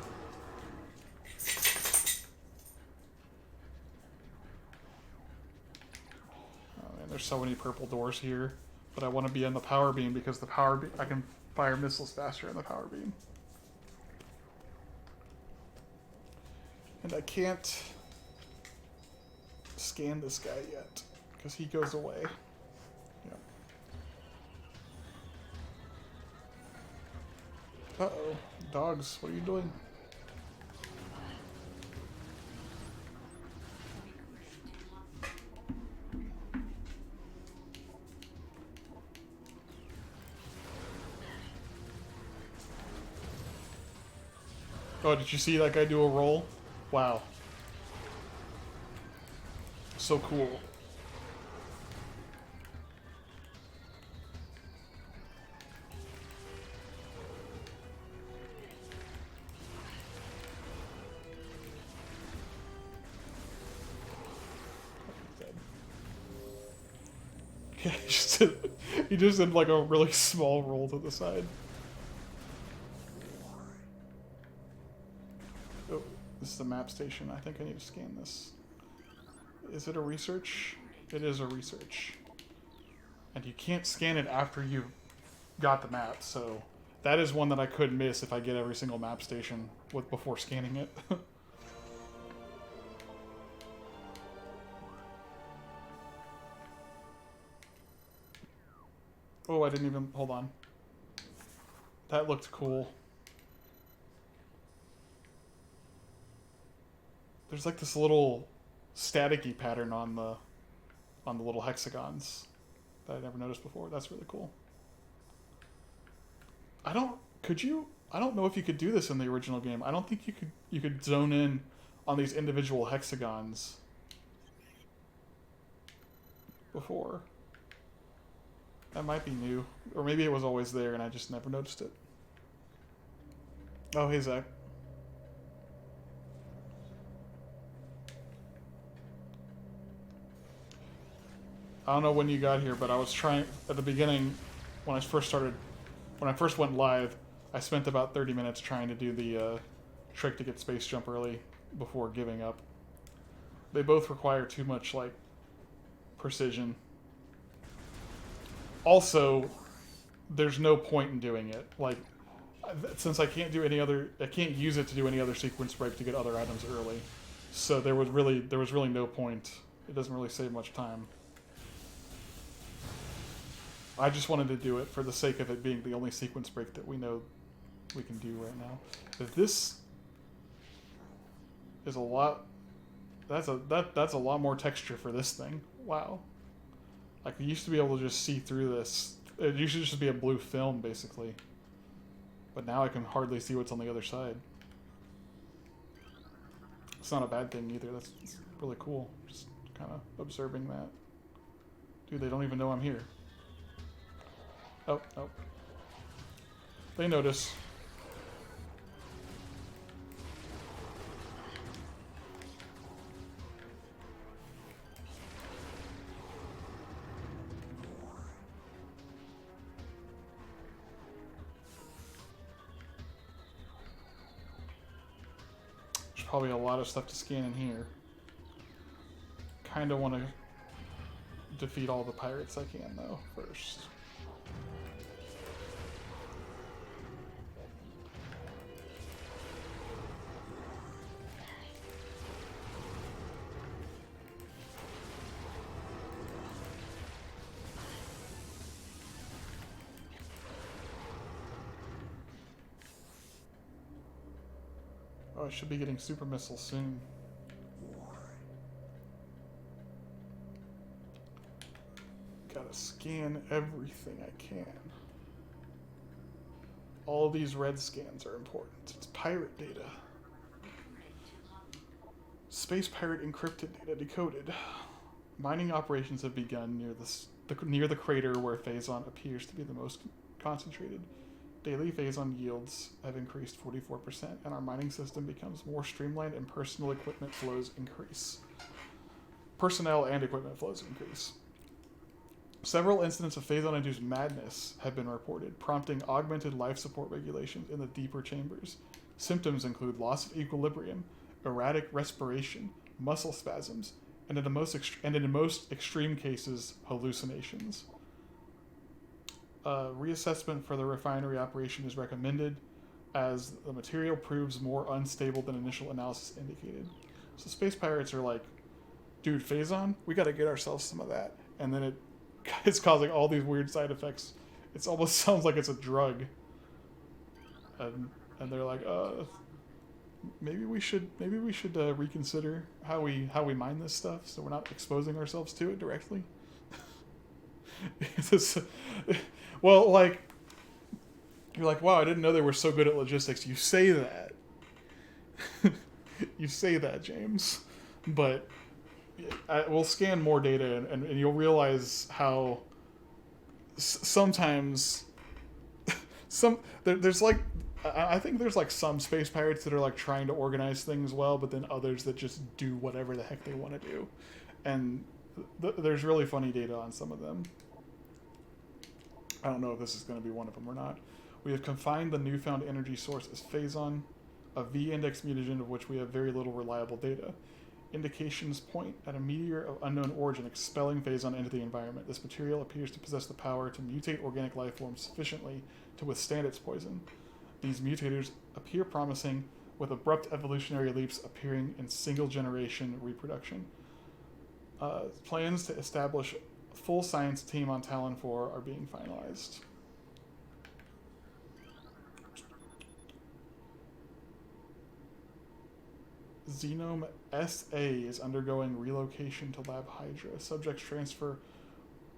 Speaker 1: Oh man, there's so many purple doors here. But I want to be on the power beam because the power beam, I can fire missiles faster in the power beam. And I can't scan this guy yet because he goes away. Uh-oh. Dogs, what are you doing? Oh, did you see that guy do a roll? Wow. So cool. Yeah, he just did like a really small roll to the side. Oh, this is the map station. I think I need to scan this. Is it a research? It is a research. And you can't scan it after you've got the map, so that is one that I could miss if I get every single map station before scanning it. Oh, I didn't even... Hold on. That looked cool. There's like this little staticky pattern on the little hexagons that I never noticed before. That's really cool. I don't know if you could do this in the original game. I don't think you could zone in on these individual hexagons before. That might be new. Or maybe it was always there and I just never noticed it. Oh, hey, Zach. I don't know when you got here, but I was trying... At the beginning, when I first went live, I spent about 30 minutes trying to do the trick to get space jump early before giving up. They both require too much, like, precision. Also, there's no point in doing it. Like, since I can't use it to do any other sequence break to get other items early. So there was really no point. It doesn't really save much time. I just wanted to do it for the sake of it being the only sequence break that we know we can do right now. If this is a lot, that's a lot more texture for this thing. Wow. Like, we used to be able to just see through this. It used to just be a blue film, basically. But now I can hardly see what's on the other side. It's not a bad thing either. That's really cool. Just kind of observing that. Dude, they don't even know I'm here. Oh, oh. They notice. There's probably a lot of stuff to scan in here. Kind of want to defeat all the pirates I can, though, first. Oh, I should be getting super missiles soon. Gotta scan everything I can. All these red scans are important. It's pirate data. Space pirate encrypted data decoded. Mining operations have begun near the crater where Phazon appears to be the most concentrated. Daily Phazon yields have increased 44%, and our mining system becomes more streamlined and personnel and equipment flows increase. Several incidents of Phazon-induced madness have been reported, prompting augmented life support regulations in the deeper chambers. Symptoms include loss of equilibrium, erratic respiration, muscle spasms, and in the most extreme cases, hallucinations. Reassessment for the refinery operation is recommended as the material proves more unstable than initial analysis indicated. So space pirates are like, dude, Phazon, we gotta get ourselves some of that. And then it's causing all these weird side effects. It almost sounds like it's a drug. And they're like, maybe we should reconsider how we mine this stuff so we're not exposing ourselves to it directly. Well, like, you're like, wow, I didn't know they were so good at logistics. You say that. You say that, James. But we'll scan more data, and you'll realize how sometimes there's like, I think there's like some space pirates that are like trying to organize things well, but then others that just do whatever the heck they want to do. And there's really funny data on some of them. I don't know if this is going to be one of them or not. We have confined the newfound energy source as Phazon, a V-index mutagen of which we have very little reliable data. Indications point at a meteor of unknown origin expelling Phazon into the environment. This material appears to possess the power to mutate organic life forms sufficiently to withstand its poison. These mutators appear promising, with abrupt evolutionary leaps appearing in single-generation reproduction. Plans to establish a full science team on Talon 4 are being finalized. Xenome SA is undergoing relocation to Lab Hydra. Subjects transfer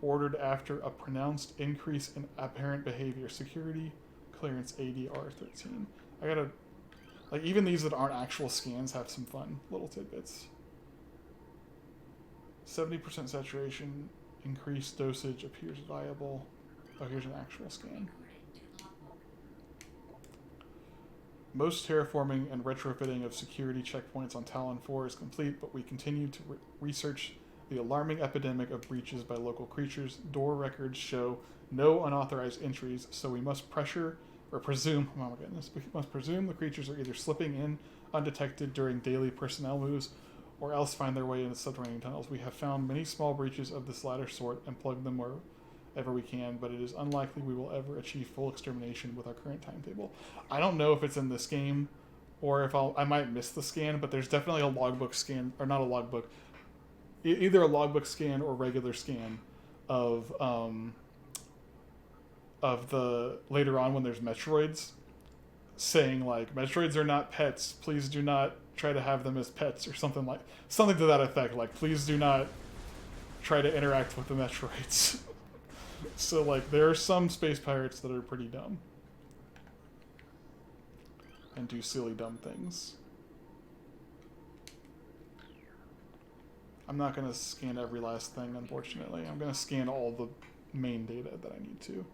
Speaker 1: ordered after a pronounced increase in apparent behavior. Security clearance ADR 13. I gotta, like, even these that aren't actual scans have some fun little tidbits. 70% saturation, increased dosage appears viable. Oh, here's an actual scan. Most terraforming and retrofitting of security checkpoints on Talon 4 is complete, but we continue to research the alarming epidemic of breaches by local creatures. Door records show no unauthorized entries, so we must presume the creatures are either slipping in undetected during daily personnel moves, or else find their way into subterranean tunnels. We have found many small breaches of this latter sort and plugged them wherever we can, but it is unlikely we will ever achieve full extermination with our current timetable. I don't know if it's in this game, or if I might miss the scan, but there's definitely a logbook scan, or not a logbook, either a logbook scan or regular scan of the later on when there's Metroids. saying like Metroids are not pets. Please do not try to have them as pets or something to that effect. Like please do not try to interact with the Metroids. So like there are some space pirates that are pretty dumb and do silly dumb things. I'm not going to scan every last thing, unfortunately. I'm going to scan all the main data that I need to.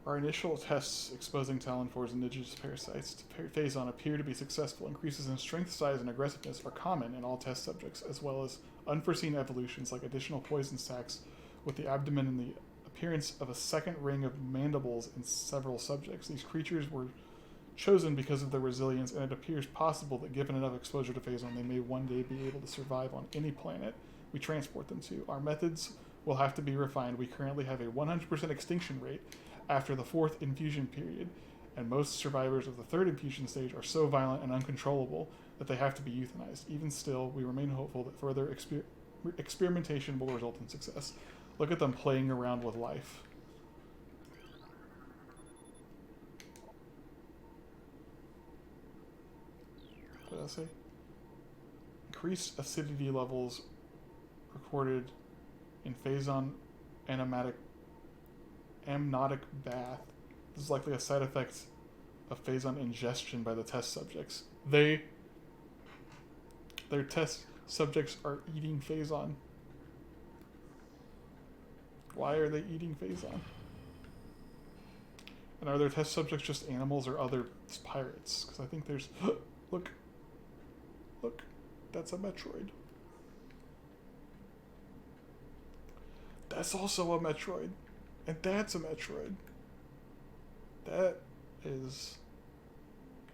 Speaker 1: Our initial tests exposing Talon 4's indigenous parasites to Phazon appear to be successful. Increases in strength, size, and aggressiveness are common in all test subjects, as well as unforeseen evolutions like additional poison sacs with the abdomen and the appearance of a second ring of mandibles in several subjects. These creatures were chosen because of their resilience, and it appears possible that given enough exposure to Phazon, they may one day be able to survive on any planet we transport them to. Our methods will have to be refined. We currently have a 100% extinction rate after the 4th infusion period, and most survivors of the 3rd infusion stage are so violent and uncontrollable that they have to be euthanized. Even still, we remain hopeful that further experimentation will result in success. Look at them playing around with life. What did I say? Increased acidity levels recorded in Phazon amniotic bath. This is likely a side effect of Phazon ingestion by the test subjects. Their test subjects are eating Phazon. Why are they eating Phazon? And are their test subjects just animals or other pirates? Because I think there's... Look. Look. That's a Metroid. That's also a Metroid. And that's a Metroid. That is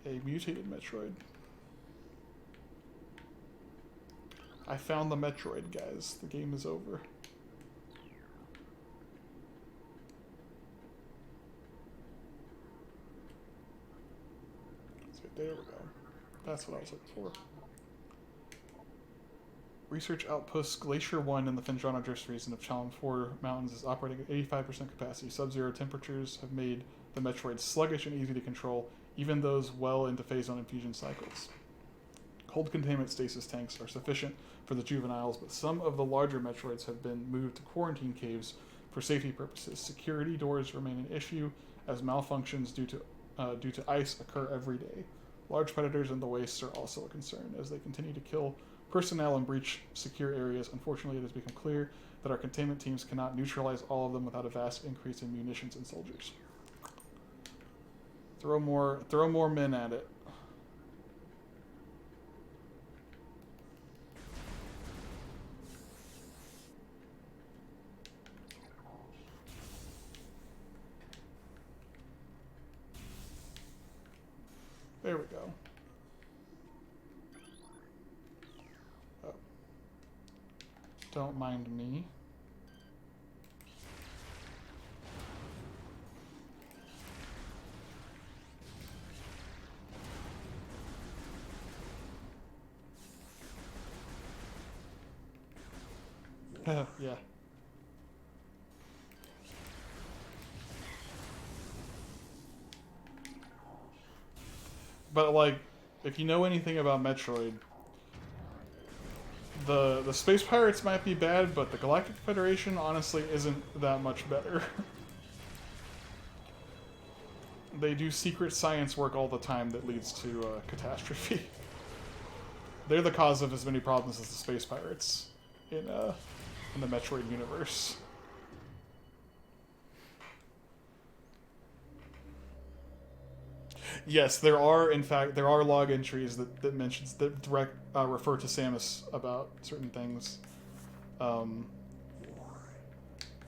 Speaker 1: a mutated Metroid. I found the Metroid, guys. The game is over. There we go. That's what I was looking for. Research outpost Glacier 1 in the Fendrana Drift region of Chalon 4 Mountains is operating at 85% capacity. Sub-zero temperatures have made the Metroid sluggish and easy to control, even those well into Phazon infusion cycles. Cold containment stasis tanks are sufficient for the juveniles, but some of the larger Metroids have been moved to quarantine caves for safety purposes. Security doors remain an issue, as malfunctions due to ice occur every day. Large predators in the wastes are also a concern, as they continue to kill personnel and breach secure areas. Unfortunately, it has become clear that our containment teams cannot neutralize all of them without a vast increase in munitions and soldiers. Throw more men at it. There we go. Oh. Don't mind me. Yeah. But like, if you know anything about Metroid, the Space Pirates might be bad, but the Galactic Federation honestly isn't that much better. They do secret science work all the time that leads to catastrophe. They're the cause of as many problems as the Space Pirates in the Metroid universe. Yes, there are, in fact, there are log entries that refer to Samus about certain things.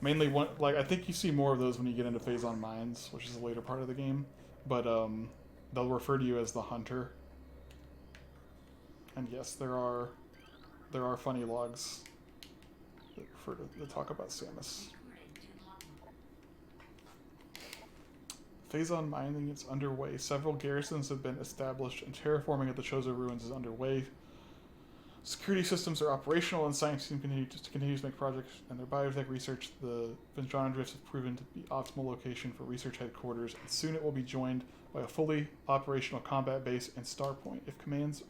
Speaker 1: Mainly one, like, I think you see more of those when you get into Phazon Mines, which is a later part of the game. But they'll refer to you as the Hunter. And yes, there are funny logs that talk about Samus. Phazon mining is underway. Several garrisons have been established, and terraforming of the Chozo ruins is underway. Security systems are operational, and science team continues to make projects and their biotech research. The Vendrana drifts have proven to be optimal location for research headquarters, and soon it will be joined by a fully operational combat base and star point. If command's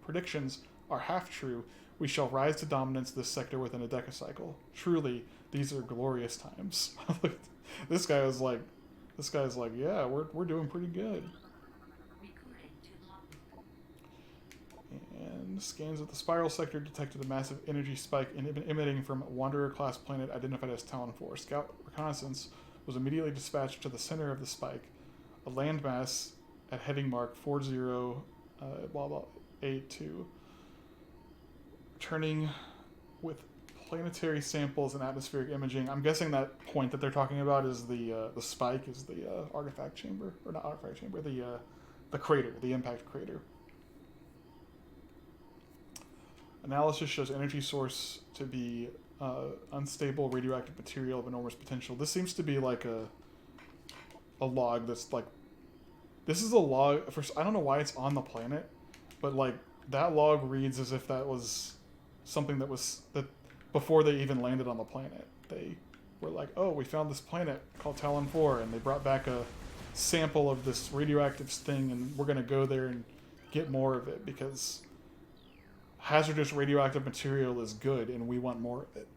Speaker 1: predictions are half true, we shall rise to dominance this sector within a decacycle. Truly, these are glorious times. This guy's like, yeah, we're doing pretty good. And scans of the spiral sector detected a massive energy spike emitting from a Wanderer-class planet identified as Talon 4. Scout reconnaissance was immediately dispatched to the center of the spike, a landmass at heading mark 4082, returning with planetary samples and atmospheric imaging. I'm guessing that point that they're talking about is the spike, is the artifact chamber, or not artifact chamber, the crater, the impact crater. Analysis shows energy source to be unstable radioactive material of enormous potential. This seems to be like a log that's like, this is a log for, I don't know why it's on the planet, but like that log reads as if that was something that before they even landed on the planet. They were like, oh, we found this planet called Talon 4, and they brought back a sample of this radioactive thing, and we're going to go there and get more of it because hazardous radioactive material is good and we want more of it.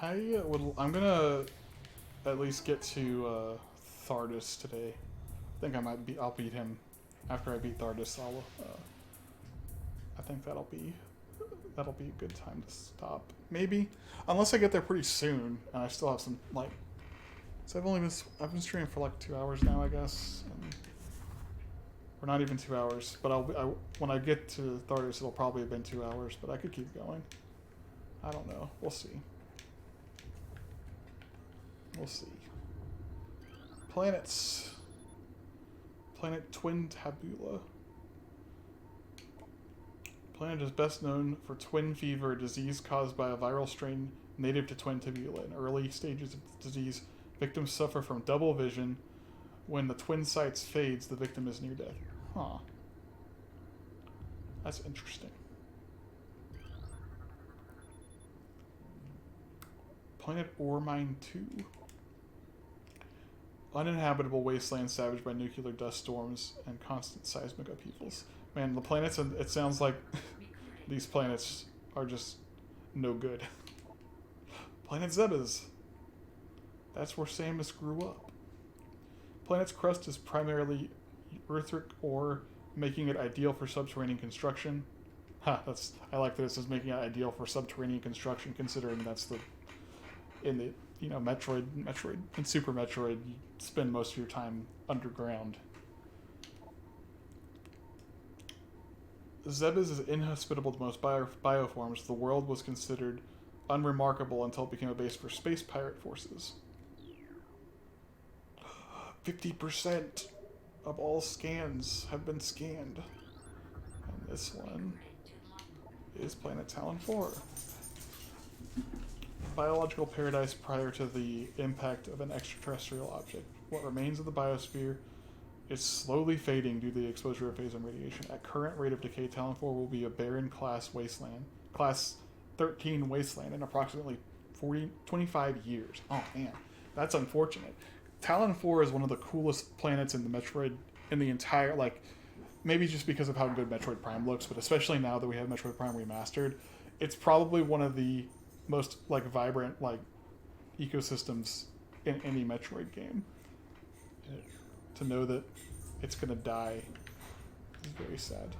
Speaker 1: I'm gonna at least get to Thardus today. I think I'll beat him after I beat Thardus. I think that'll be a good time to stop. Maybe, unless I get there pretty soon and I still have some like. So I've been streaming for like 2 hours now, I guess, or not even 2 hours. But when I get to Thardus, it'll probably have been 2 hours. But I could keep going. I don't know. We'll see. We'll see. Planets. Planet Twin Tabula. Planet is best known for twin fever, a disease caused by a viral strain native to Twin Tabula. In early stages of the disease, victims suffer from double vision. When the twin sights fades, the victim is near death. Huh. That's interesting. Planet Ormine 2. Uninhabitable wasteland savaged by nuclear dust storms and constant seismic upheavals. Man, the planets, it sounds like these planets are just no good. Planet Zebes. That's where Samus grew up. Planet's crust is primarily earthric ore, making it ideal for subterranean construction. I like that it says making it ideal for subterranean construction, considering that's Metroid and Super Metroid, you spend most of your time underground. Zebes is inhospitable to most bioforms. The world was considered unremarkable until it became a base for space pirate forces. 50% of all scans have been scanned. And this one is Planet Talon 4. Biological paradise prior to the impact of an extraterrestrial object. What remains of the biosphere is slowly fading due to the exposure of phase and radiation. At current rate of decay, Talon 4 will be a barren class 13 wasteland in approximately 25 years. Oh man, That's unfortunate. Talon 4 is one of the coolest planets in the Metroid, in the entire, like, maybe just because of how good Metroid Prime looks, but especially now that we have Metroid Prime Remastered, it's probably one of the most, like, vibrant, like, ecosystems in any Metroid game. To know that it's gonna die is very sad.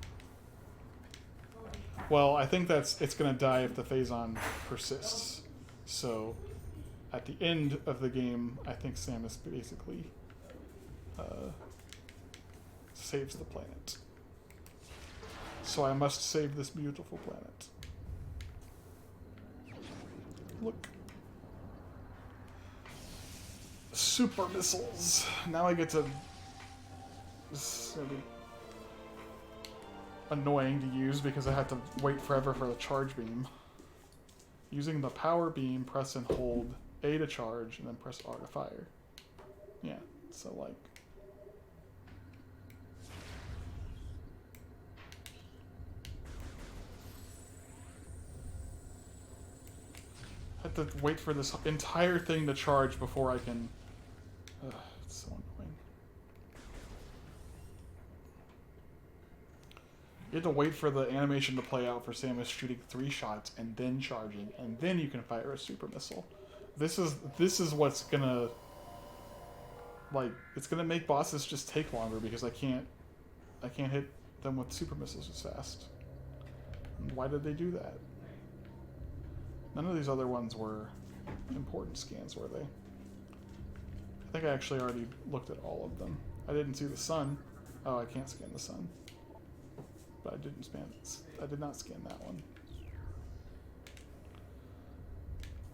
Speaker 1: Well, I think it's gonna die if the Phazon persists. So, at the end of the game, I think Samus basically saves the planet. So I must save this beautiful planet. Look. Super missiles. Now I get to... This is gonna be annoying to use because I had to wait forever for the charge beam. Using the power beam, press and hold A to charge, and then press R to fire. Yeah, so like... I have to wait for this entire thing to charge before I can... Ugh, it's so annoying. You have to wait for the animation to play out for Samus shooting 3 shots and then charging, and then you can fire a super missile. This is what's gonna, like, it's gonna make bosses just take longer because I can't hit them with super missiles as fast. And why did they do that? None of these other ones were important scans, were they? I think I actually already looked at all of them. I didn't see the sun. Oh, I can't scan the sun. But I did not scan that one.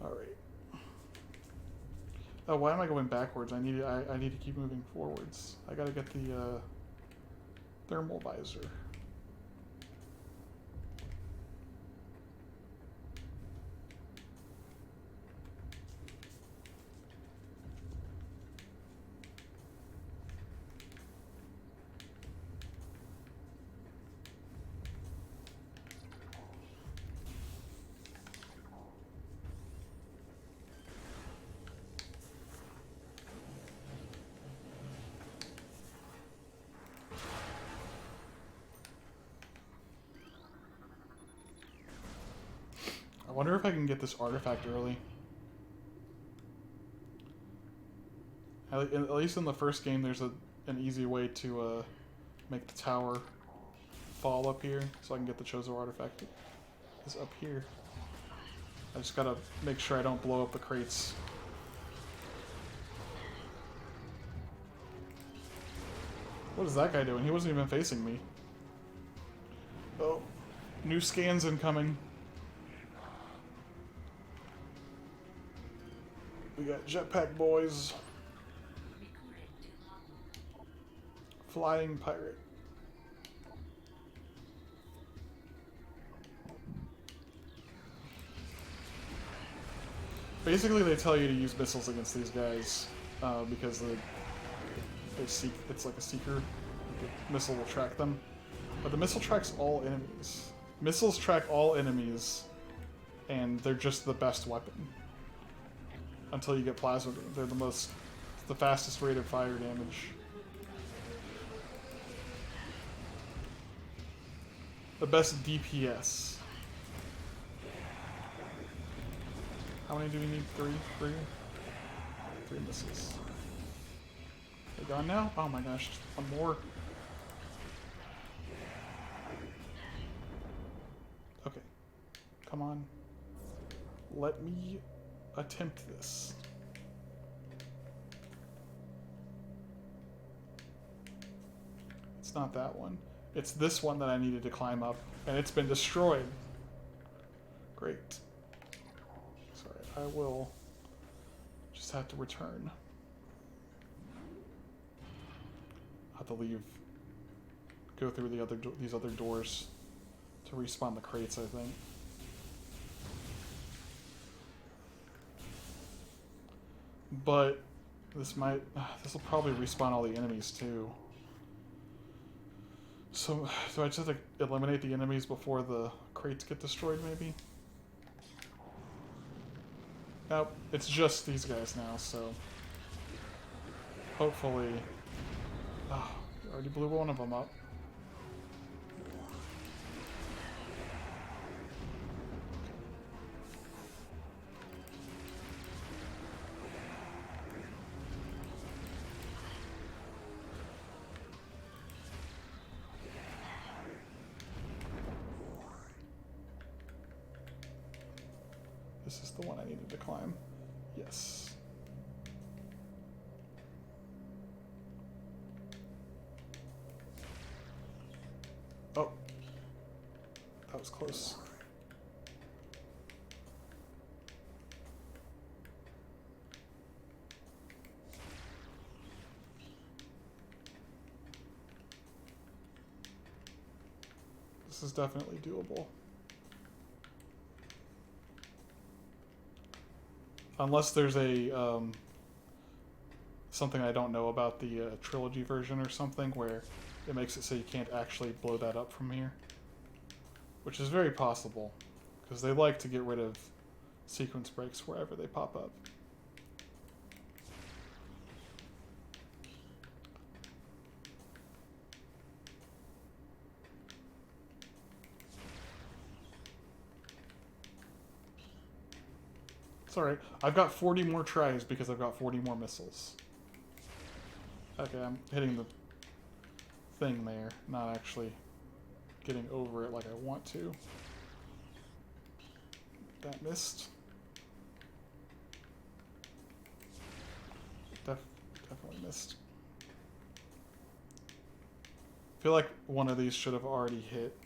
Speaker 1: Alright. Oh, why am I going backwards? I need to keep moving forwards. I gotta get the thermal visor. I wonder if I can get this artifact early. At least in the first game, there's an easy way to make the tower fall up here, so I can get the Chozo artifact. It's up here. I just gotta make sure I don't blow up the crates. What is that guy doing? He wasn't even facing me. Oh, new scans incoming. We got jetpack boys. Flying pirate. Basically, they tell you to use missiles against these guys because they seek. It's like a seeker. The missile will track them, but the missile tracks all enemies. Missiles track all enemies, and they're just the best weapon. Until you get plasma beam. They're the fastest rate of fire damage. The best DPS. How many do we need? Three missiles. They gone now? Oh my gosh, just one more. Okay. Come on. Let me attempt this. It's not that one. It's this one that I needed to climb up, and it's been destroyed. Great. Sorry, I will just have to return. I'll have to leave. Go through these other doors to respawn the crates, I think. But this will probably respawn all the enemies too. So, do I just have to eliminate the enemies before the crates get destroyed, maybe? Nope, it's just these guys now, so hopefully... Oh, already blew one of them up. This is the one I needed to climb. Yes. Oh. That was close. This is definitely doable. Unless there's a something I don't know about the trilogy version or something where it makes it so you can't actually blow that up from here. Which is very possible, because they like to get rid of sequence breaks wherever they pop up. It's alright. I've got 40 more tries because I've got 40 more missiles. Okay, I'm hitting the thing there, not actually getting over it like I want to. That missed. Definitely missed. I feel like one of these should have already hit.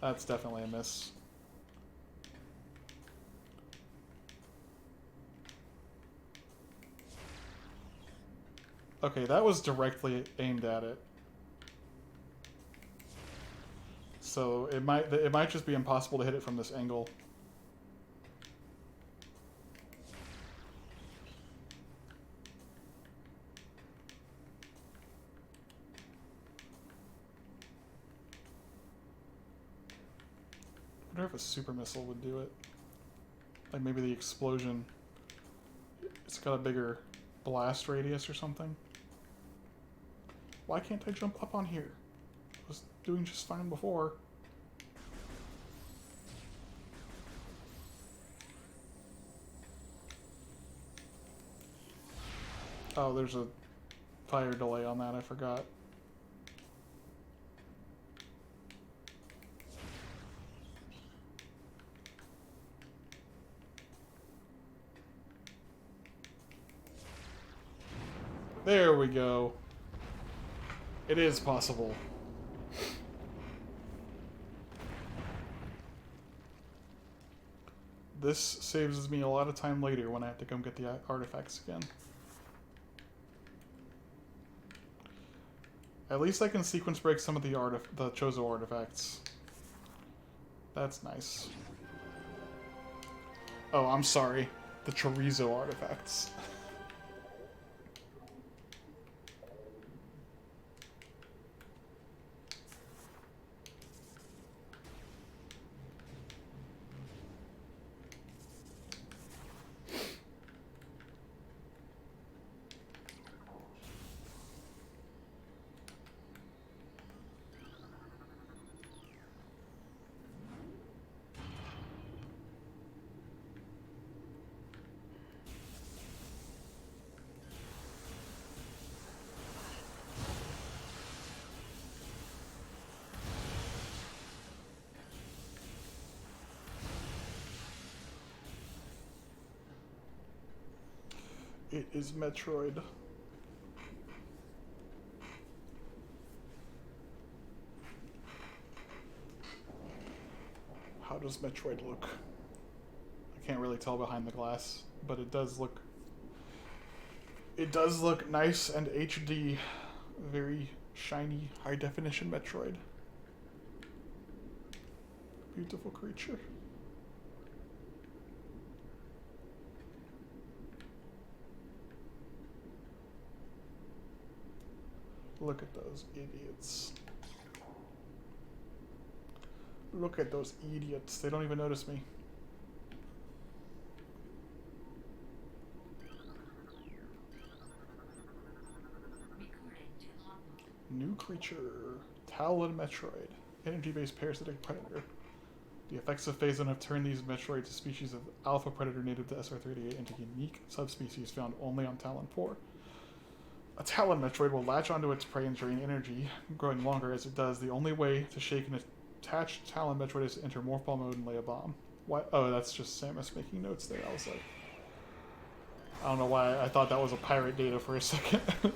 Speaker 1: That's definitely a miss. Okay, that was directly aimed at it. So it might just be impossible to hit it from this angle. I wonder if a super missile would do it. Like maybe the explosion. It's got a bigger blast radius or something. Why can't I jump up on here? I was doing just fine before. Oh, there's a fire delay on that, I forgot. There we go. It is possible. This saves me a lot of time later when I have to come get the artifacts again. At least I can sequence break some of the Chozo artifacts. That's nice. Oh, I'm sorry. The chorizo artifacts. It is Metroid. How does Metroid look? I can't really tell behind the glass, but it does look... It does look nice and HD. Very shiny, high-definition Metroid. Beautiful creature. Look at those idiots. Look at those idiots. They don't even notice me. New creature. Talon Metroid. Energy-based parasitic predator. The effects of Phazon have turned these Metroids, a species of alpha predator native to SR-38, into unique subspecies found only on Talon 4. A Talon Metroid will latch onto its prey and drain energy, growing longer as it does. The only way to shake an attached Talon Metroid is to enter Morph Ball mode and lay a bomb. Why? Oh, that's just Samus making notes there. I was like... I don't know why I thought that was a pirate data for a second. I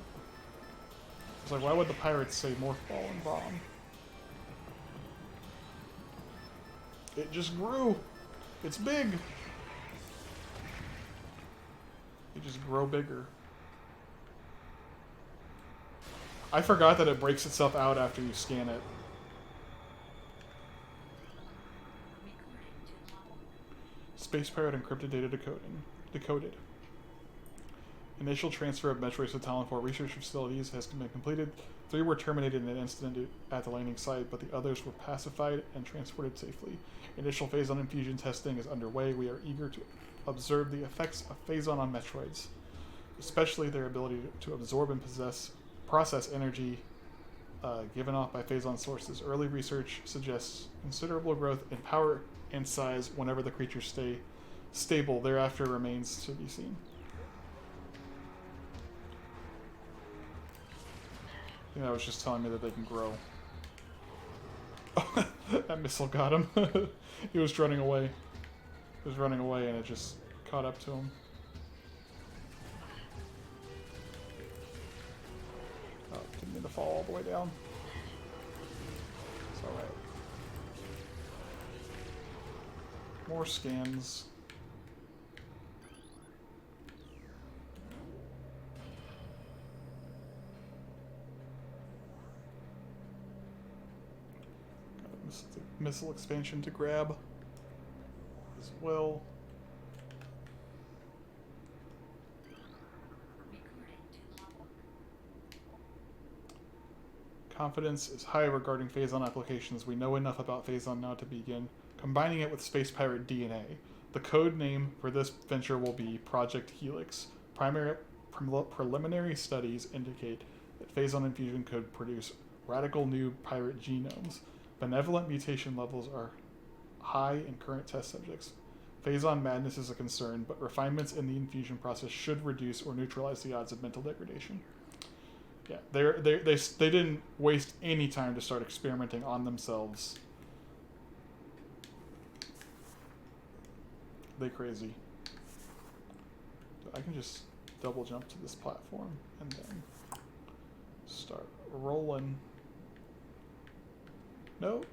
Speaker 1: was like, why would the pirates say Morph Ball and bomb? It just grew. It's big. It just grow bigger. I forgot that it breaks itself out after you scan it. Space Pirate encrypted data decoded. Initial transfer of Metroids to Talon 4 research facilities has been completed. 3 were terminated in an incident at the landing site, but the others were pacified and transported safely. Initial Phazon infusion testing is underway. We are eager to observe the effects of Phazon on Metroids, especially their ability to absorb and process energy given off by Phazon sources. Early research suggests considerable growth in power and size whenever the creatures stay stable. Thereafter remains to be seen. I think that was just telling me that they can grow. Oh, that missile got him. He was running away. He was running away and it just caught up to him. Oh, didn't mean to fall all the way down. It's alright. More scans. Missile expansion to grab as well. Confidence is high regarding Phazon applications. We know enough about Phazon now to begin combining it with Space Pirate DNA. The code name for this venture will be Project Helix. Preliminary studies indicate that Phazon infusion could produce radical new pirate genomes. Benevolent mutation levels are high in current test subjects. Phazon madness is a concern, but refinements in the infusion process should reduce or neutralize the odds of mental degradation. Yeah, they didn't waste any time to start experimenting on themselves. They crazy. I can just double jump to this platform and then start rolling. Nope.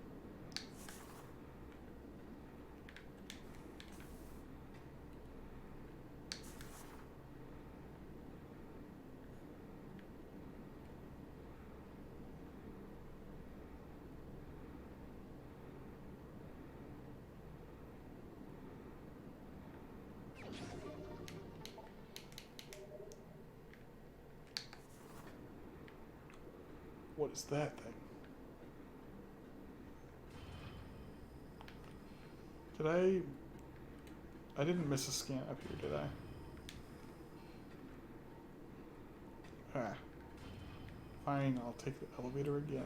Speaker 1: What is that thing? Did I didn't miss a scan up here, did I? Ah. Fine, I'll take the elevator again.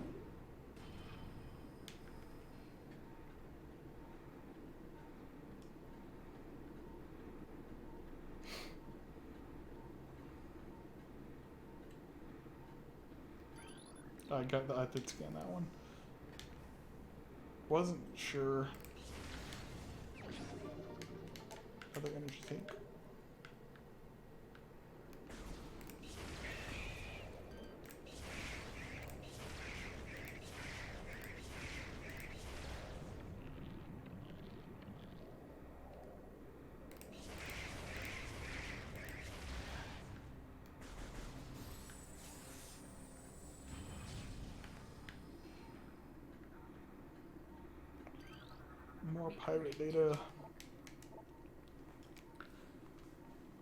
Speaker 1: I did scan that one. Wasn't sure. Other energy tank. More pirate data.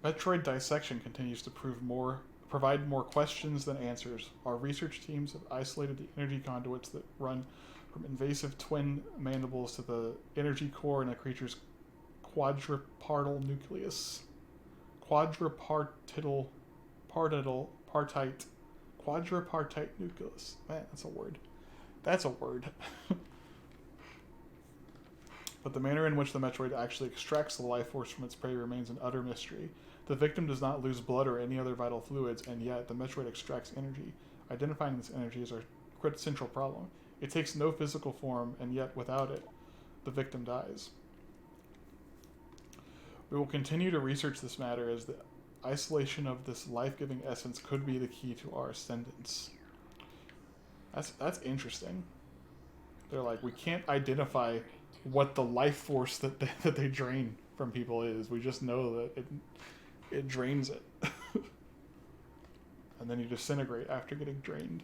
Speaker 1: Metroid dissection continues to provide more questions than answers. Our research teams have isolated the energy conduits that run from invasive twin mandibles to the energy core in a creature's quadripartite nucleus. Quadripartite Quadripartite nucleus. Man, that's a word. That's a word. But the manner in which the Metroid actually extracts the life force from its prey remains an utter mystery. The victim does not lose blood or any other vital fluids, and yet the Metroid extracts energy. Identifying this energy is our central problem. It takes no physical form, and yet without it, the victim dies. We will continue to research this matter as the isolation of this life-giving essence could be the key to our ascendance. That's interesting. They're like, we can't identify what the life force that they drain from people is. We just know that it drains it. And then you disintegrate after getting drained.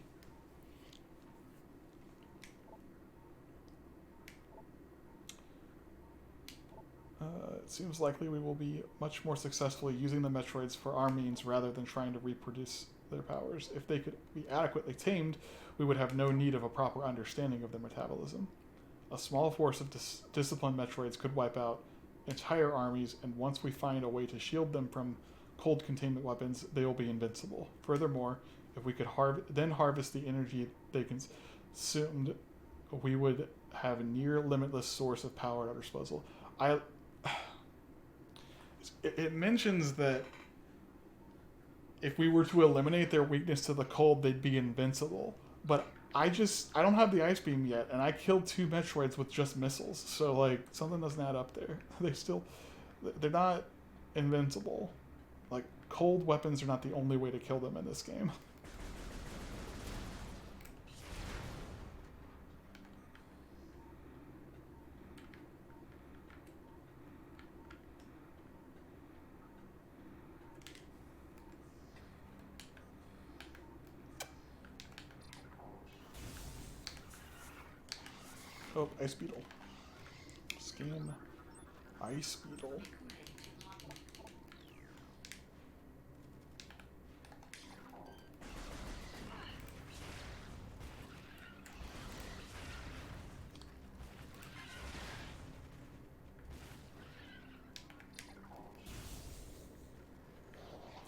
Speaker 1: It seems likely we will be much more successfully using the Metroids for our means rather than trying to reproduce their powers. If they could be adequately tamed, we would have no need of a proper understanding of their metabolism. A small force of disciplined Metroids could wipe out entire armies, and once we find a way to shield them from cold containment weapons, they will be invincible. Furthermore, if we could then harvest the energy they consumed, we would have a near limitless source of power at our disposal. It mentions that if we were to eliminate their weakness to the cold, they'd be invincible. But I don't have the ice beam yet, and I killed 2 Metroids with just missiles. So, like, something doesn't add up there. They're not invincible. Like, cold weapons are not the only way to kill them in this game. Oh, Ice Beetle. Scan Ice Beetle.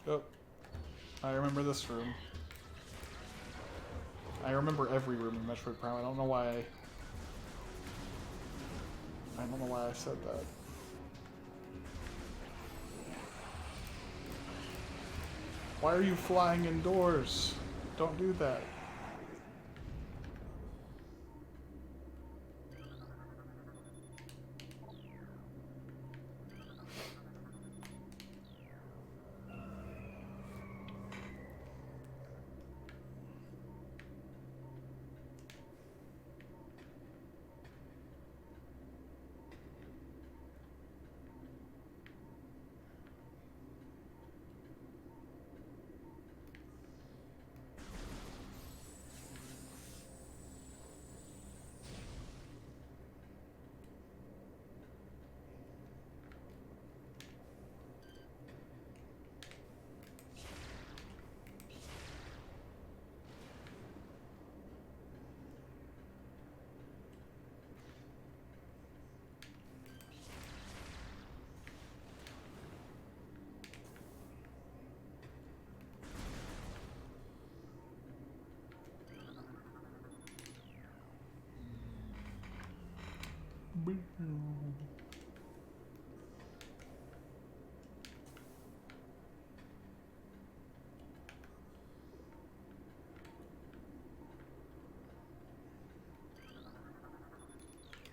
Speaker 1: Oh, I remember this room. I remember every room in Metroid Prime. I don't know why I said that. Why are you flying indoors? Don't do that.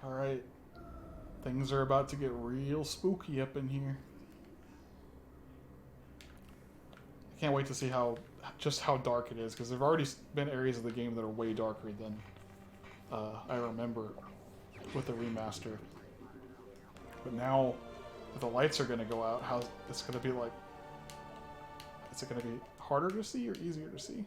Speaker 1: Alright. Things are about to get real spooky up in here. I can't wait to see just how dark it is, because there have already been areas of the game that are way darker than I remember with the remaster. But now, if the lights are going to go out, how it's going to be like... Is it going to be harder to see or easier to see?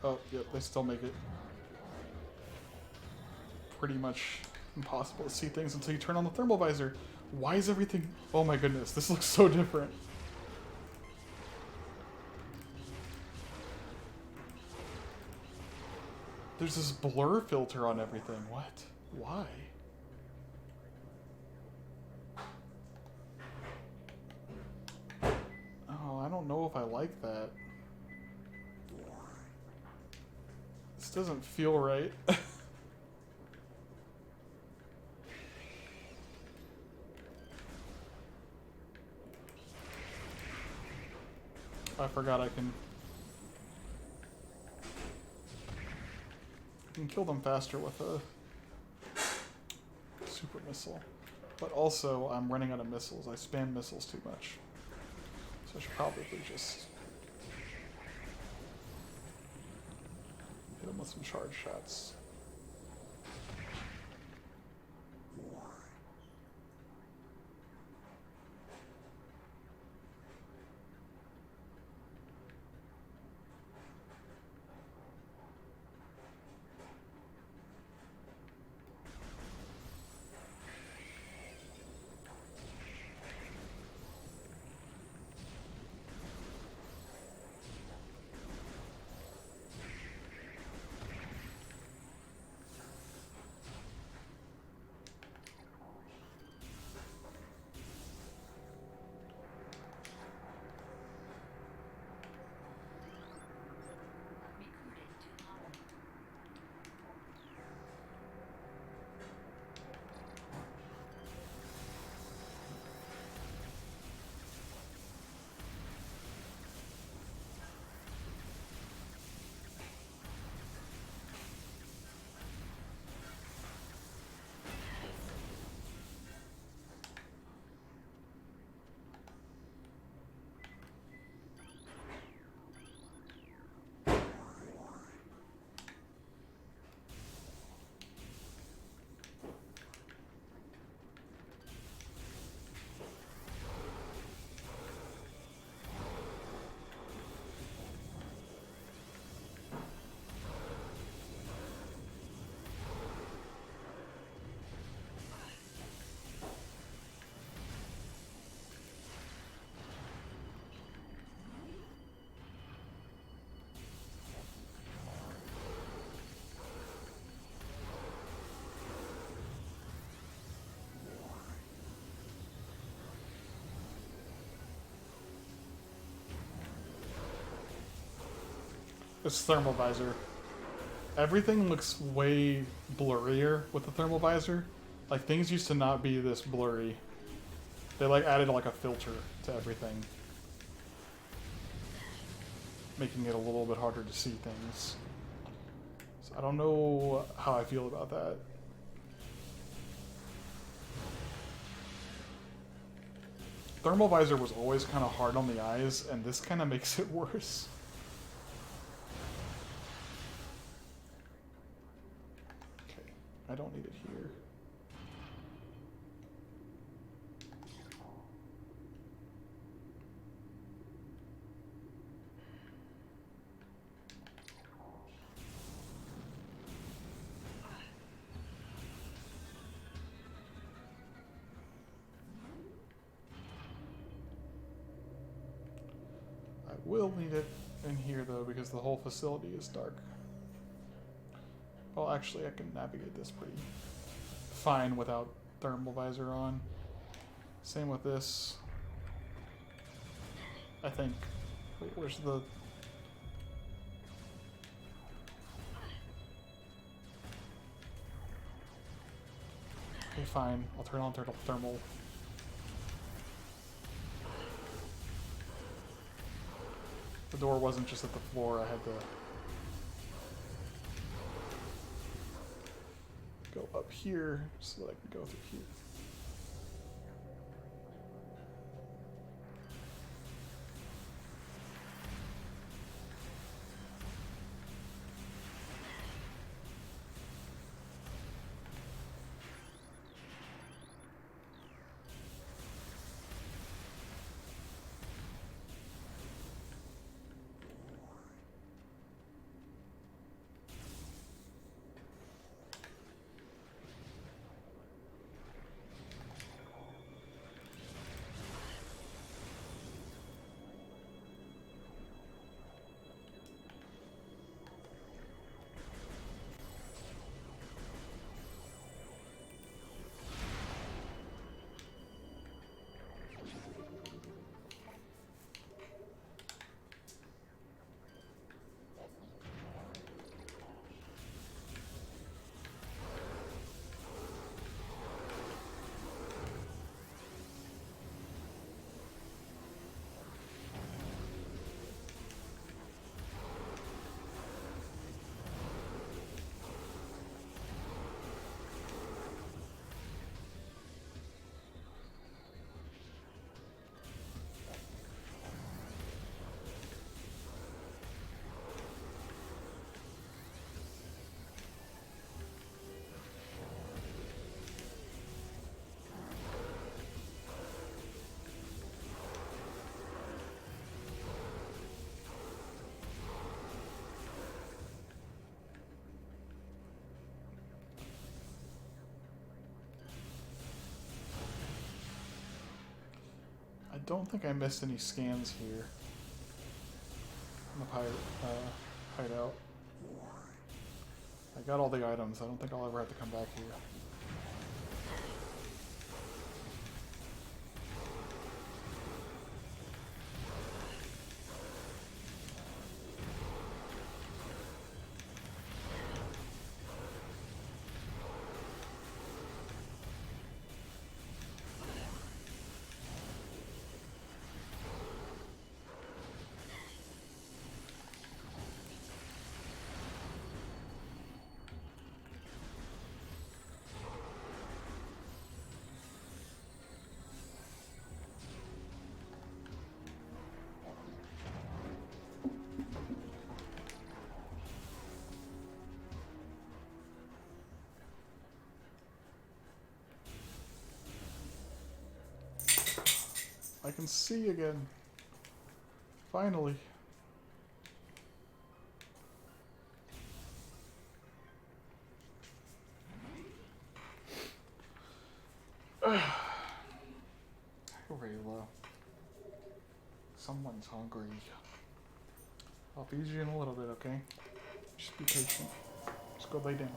Speaker 1: Oh, yep, they still make it pretty much impossible to see things until you turn on the thermal visor. Why is everything... Oh my goodness, this looks so different. There's this blur filter on everything. What? Why? Oh, I don't know if I like that. This doesn't feel right. I forgot I can kill them faster with a super missile. But also, I'm running out of missiles. I spam missiles too much. So I should probably just hit them with some charge shots. It's thermal visor. Everything looks way blurrier with the thermal visor. Like, things used to not be this blurry. They, like, added, like, a filter to everything. Making it a little bit harder to see things. So I don't know how I feel about that. Thermal visor was always kind of hard on the eyes, and this kind of makes it worse. I don't need it here. I will need it in here though because the whole facility is dark. Well, actually, I can navigate this pretty fine without thermal visor on. Same with this. I think. Wait, where's the... Okay, fine. I'll turn on thermal. The door wasn't just at the floor. I had to go up here so that I can go through here. don't think I missed any scans here. In the hideout. I got all the items. I don't think I'll ever have to come back here. I can see again. Finally. Rayla. Someone's hungry. I'll feed you in a little bit, okay? Just be patient. Just go lay down.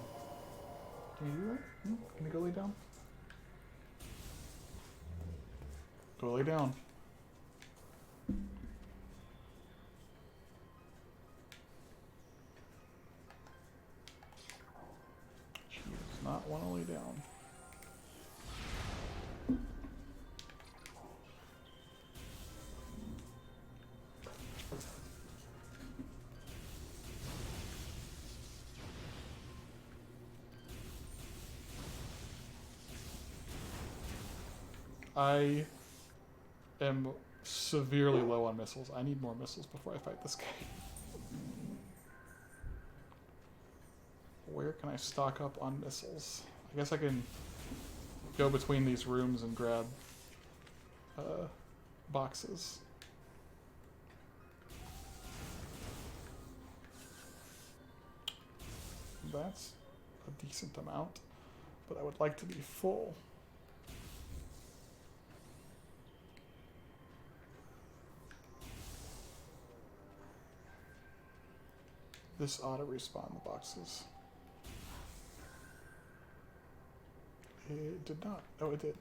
Speaker 1: Can you do that? Can you go lay down? Go lay down. She does not want to lay down. I am severely low on missiles. I need more missiles before I fight this guy. Where can I stock up on missiles? I guess I can go between these rooms and grab boxes. That's a decent amount, but I would like to be full. This ought to respawn the boxes. It did not. Oh, it did.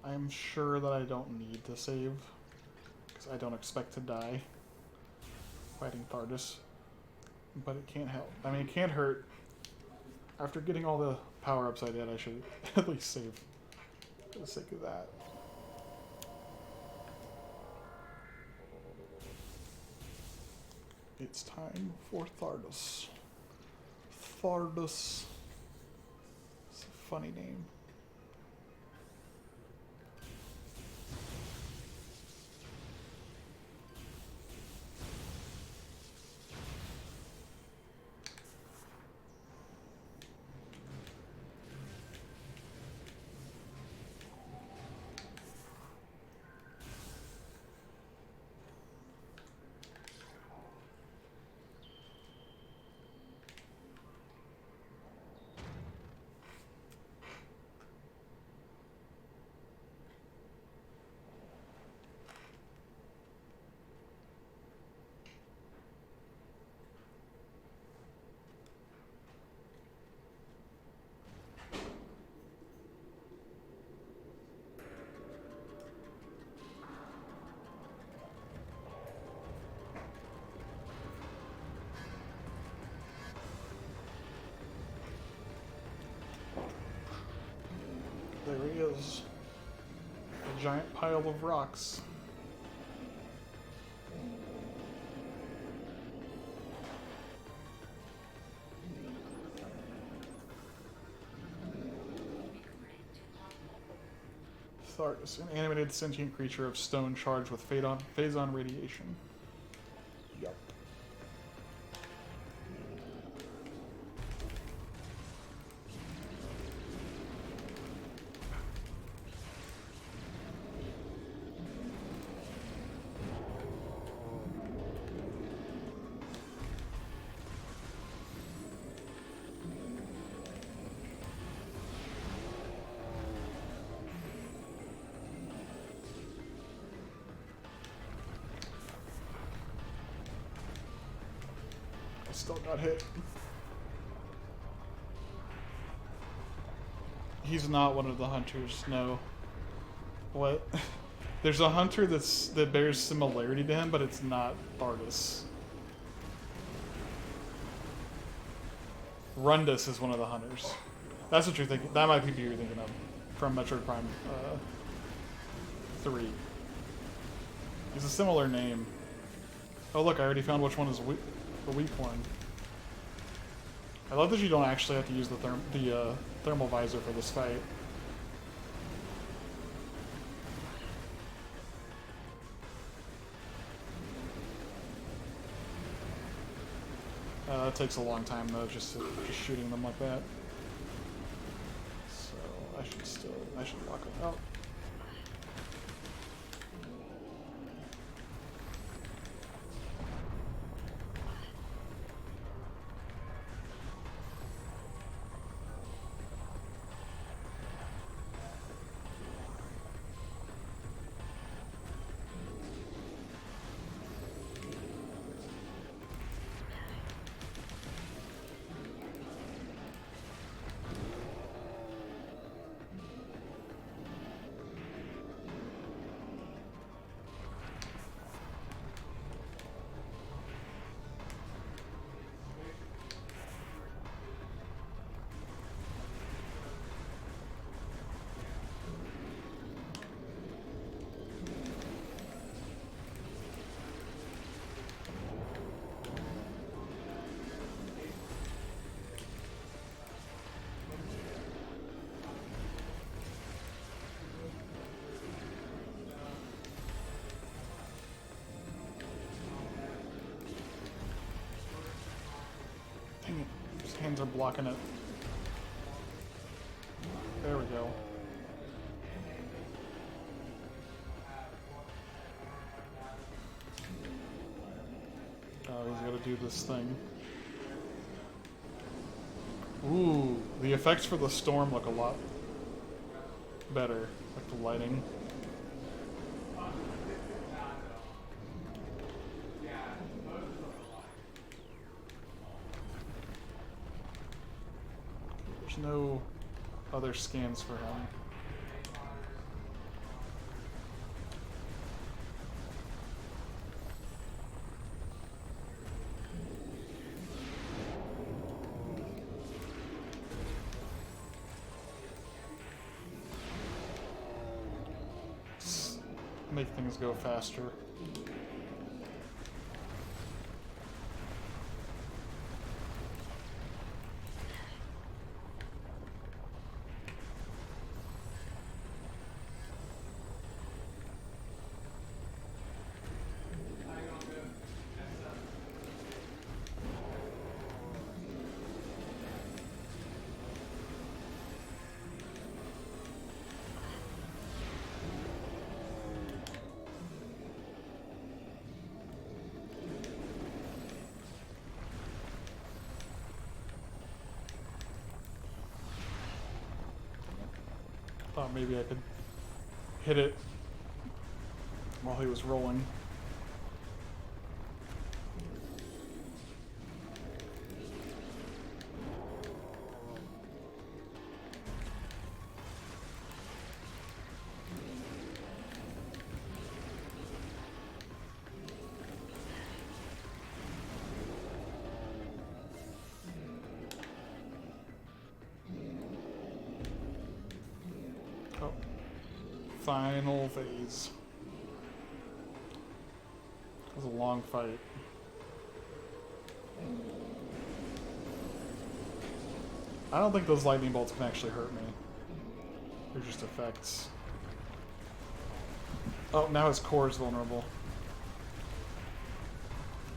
Speaker 1: I'm sure that I don't need to save, because I don't expect to die fighting Thardus, but it can't help. I mean, it can't hurt. After getting all the power-ups I did, I should at least save for the sake of that. It's time for Thardus. Thardus. It's a funny name. is a giant pile of rocks. Thargus, an animated sentient creature of stone charged with phazon radiation. Yup. Still got hit. He's not one of the hunters, no. What? There's a hunter that bears similarity to him, but it's not Thargus. Rundus is one of the hunters. That's what you're thinking. That might be who you're thinking of from Metroid Prime 3. It's a similar name. Oh look, I already found which one is the weak one. I love that you don't actually have to use the thermal visor for this fight. It takes a long time though, just shooting them like that. So I should lock it out. His hands are blocking it. There we go. Oh, he's got to do this thing. Ooh, the effects for the storm look a lot better, like the lighting. There's no other scans for him. Let's make things go faster. Thought maybe I could hit it while he was rolling. Oh. Final phase. It was a long fight. I don't think those lightning bolts can actually hurt me. They're just effects. Oh, now his core is vulnerable.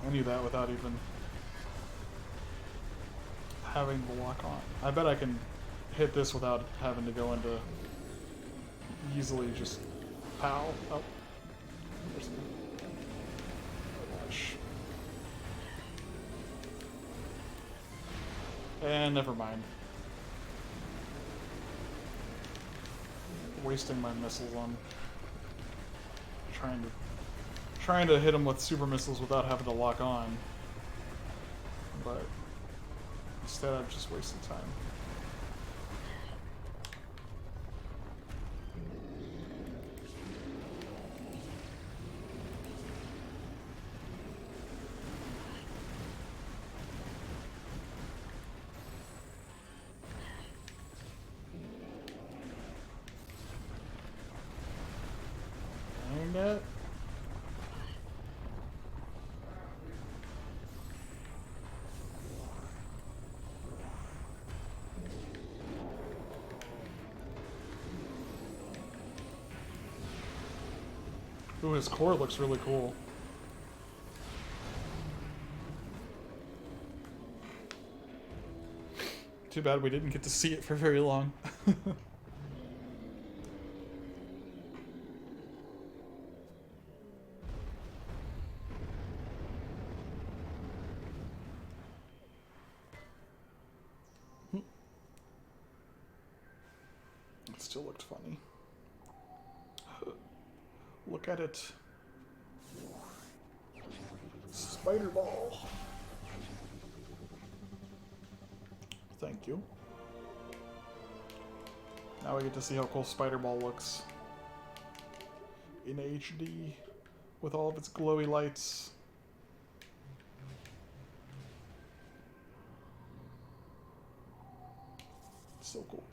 Speaker 1: I knew that without even having the lock on. I bet I can hit this without having to go into easily just pow. Oh. There's the gosh. And never mind. Wasting my missiles on trying to hit him with super missiles without having to lock on. But instead I've just wasted time. Dang it. Ooh, his core looks really cool. Too bad we didn't get to see it for very long. It still looked funny. Look at it. Spider ball. Thank you. Now we get to see how cool Spider Ball looks in HD with all of its glowy lights. So cool.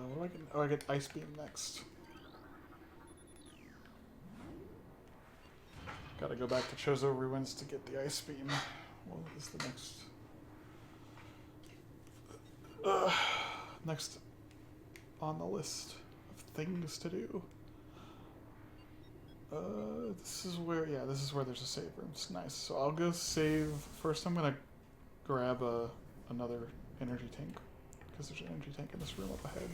Speaker 1: What do I get? Oh, I get Ice Beam next. Gotta go back to Chozo Ruins to get the Ice Beam. What is the next? Next on the list of things to do. This is where, yeah, this is where there's a save room. It's nice. So I'll go save. First, I'm gonna grab another energy tank because there's an energy tank in this room up ahead.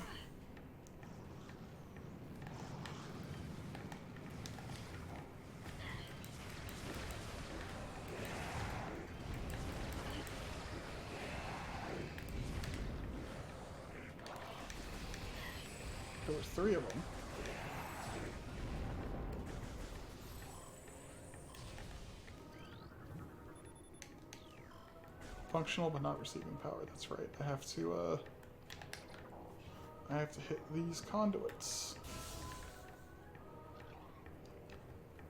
Speaker 1: There was 3 of them. Functional but not receiving power, that's right. I have to hit these conduits.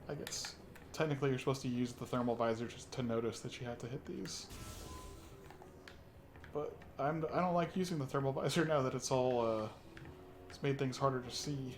Speaker 1: I guess technically you're supposed to use the thermal visor just to notice that you had to hit these. But I don't like using the thermal visor now that it's all it's made things harder to see.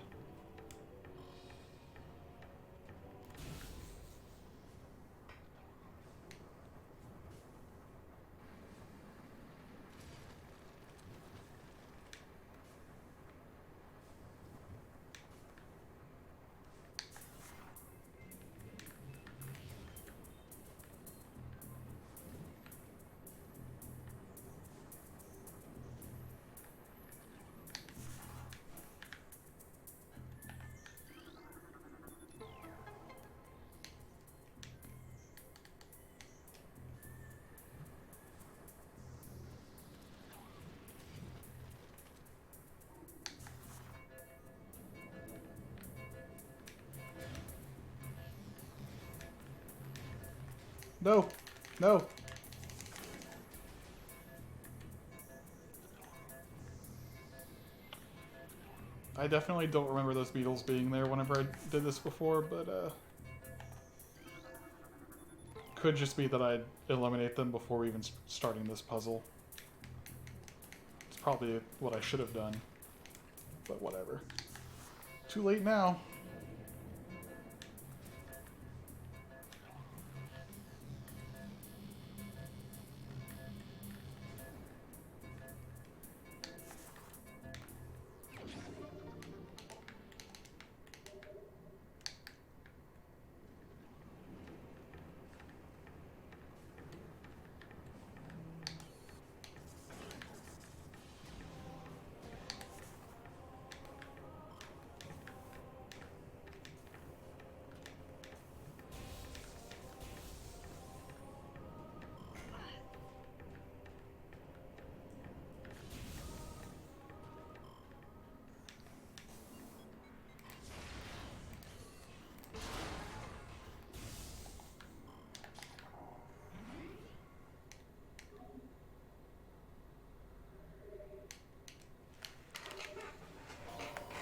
Speaker 1: No. No. I definitely don't remember those beetles being there whenever I did this before, but could just be that I'd eliminate them before even starting this puzzle. It's probably what I should have done, but whatever. Too late now.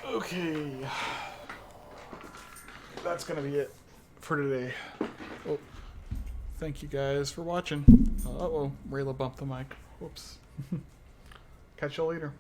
Speaker 1: Okay. That's gonna be it for today. Oh, thank you guys for watching. Uh-oh, Rayla bumped the mic. Whoops. Catch y'all later.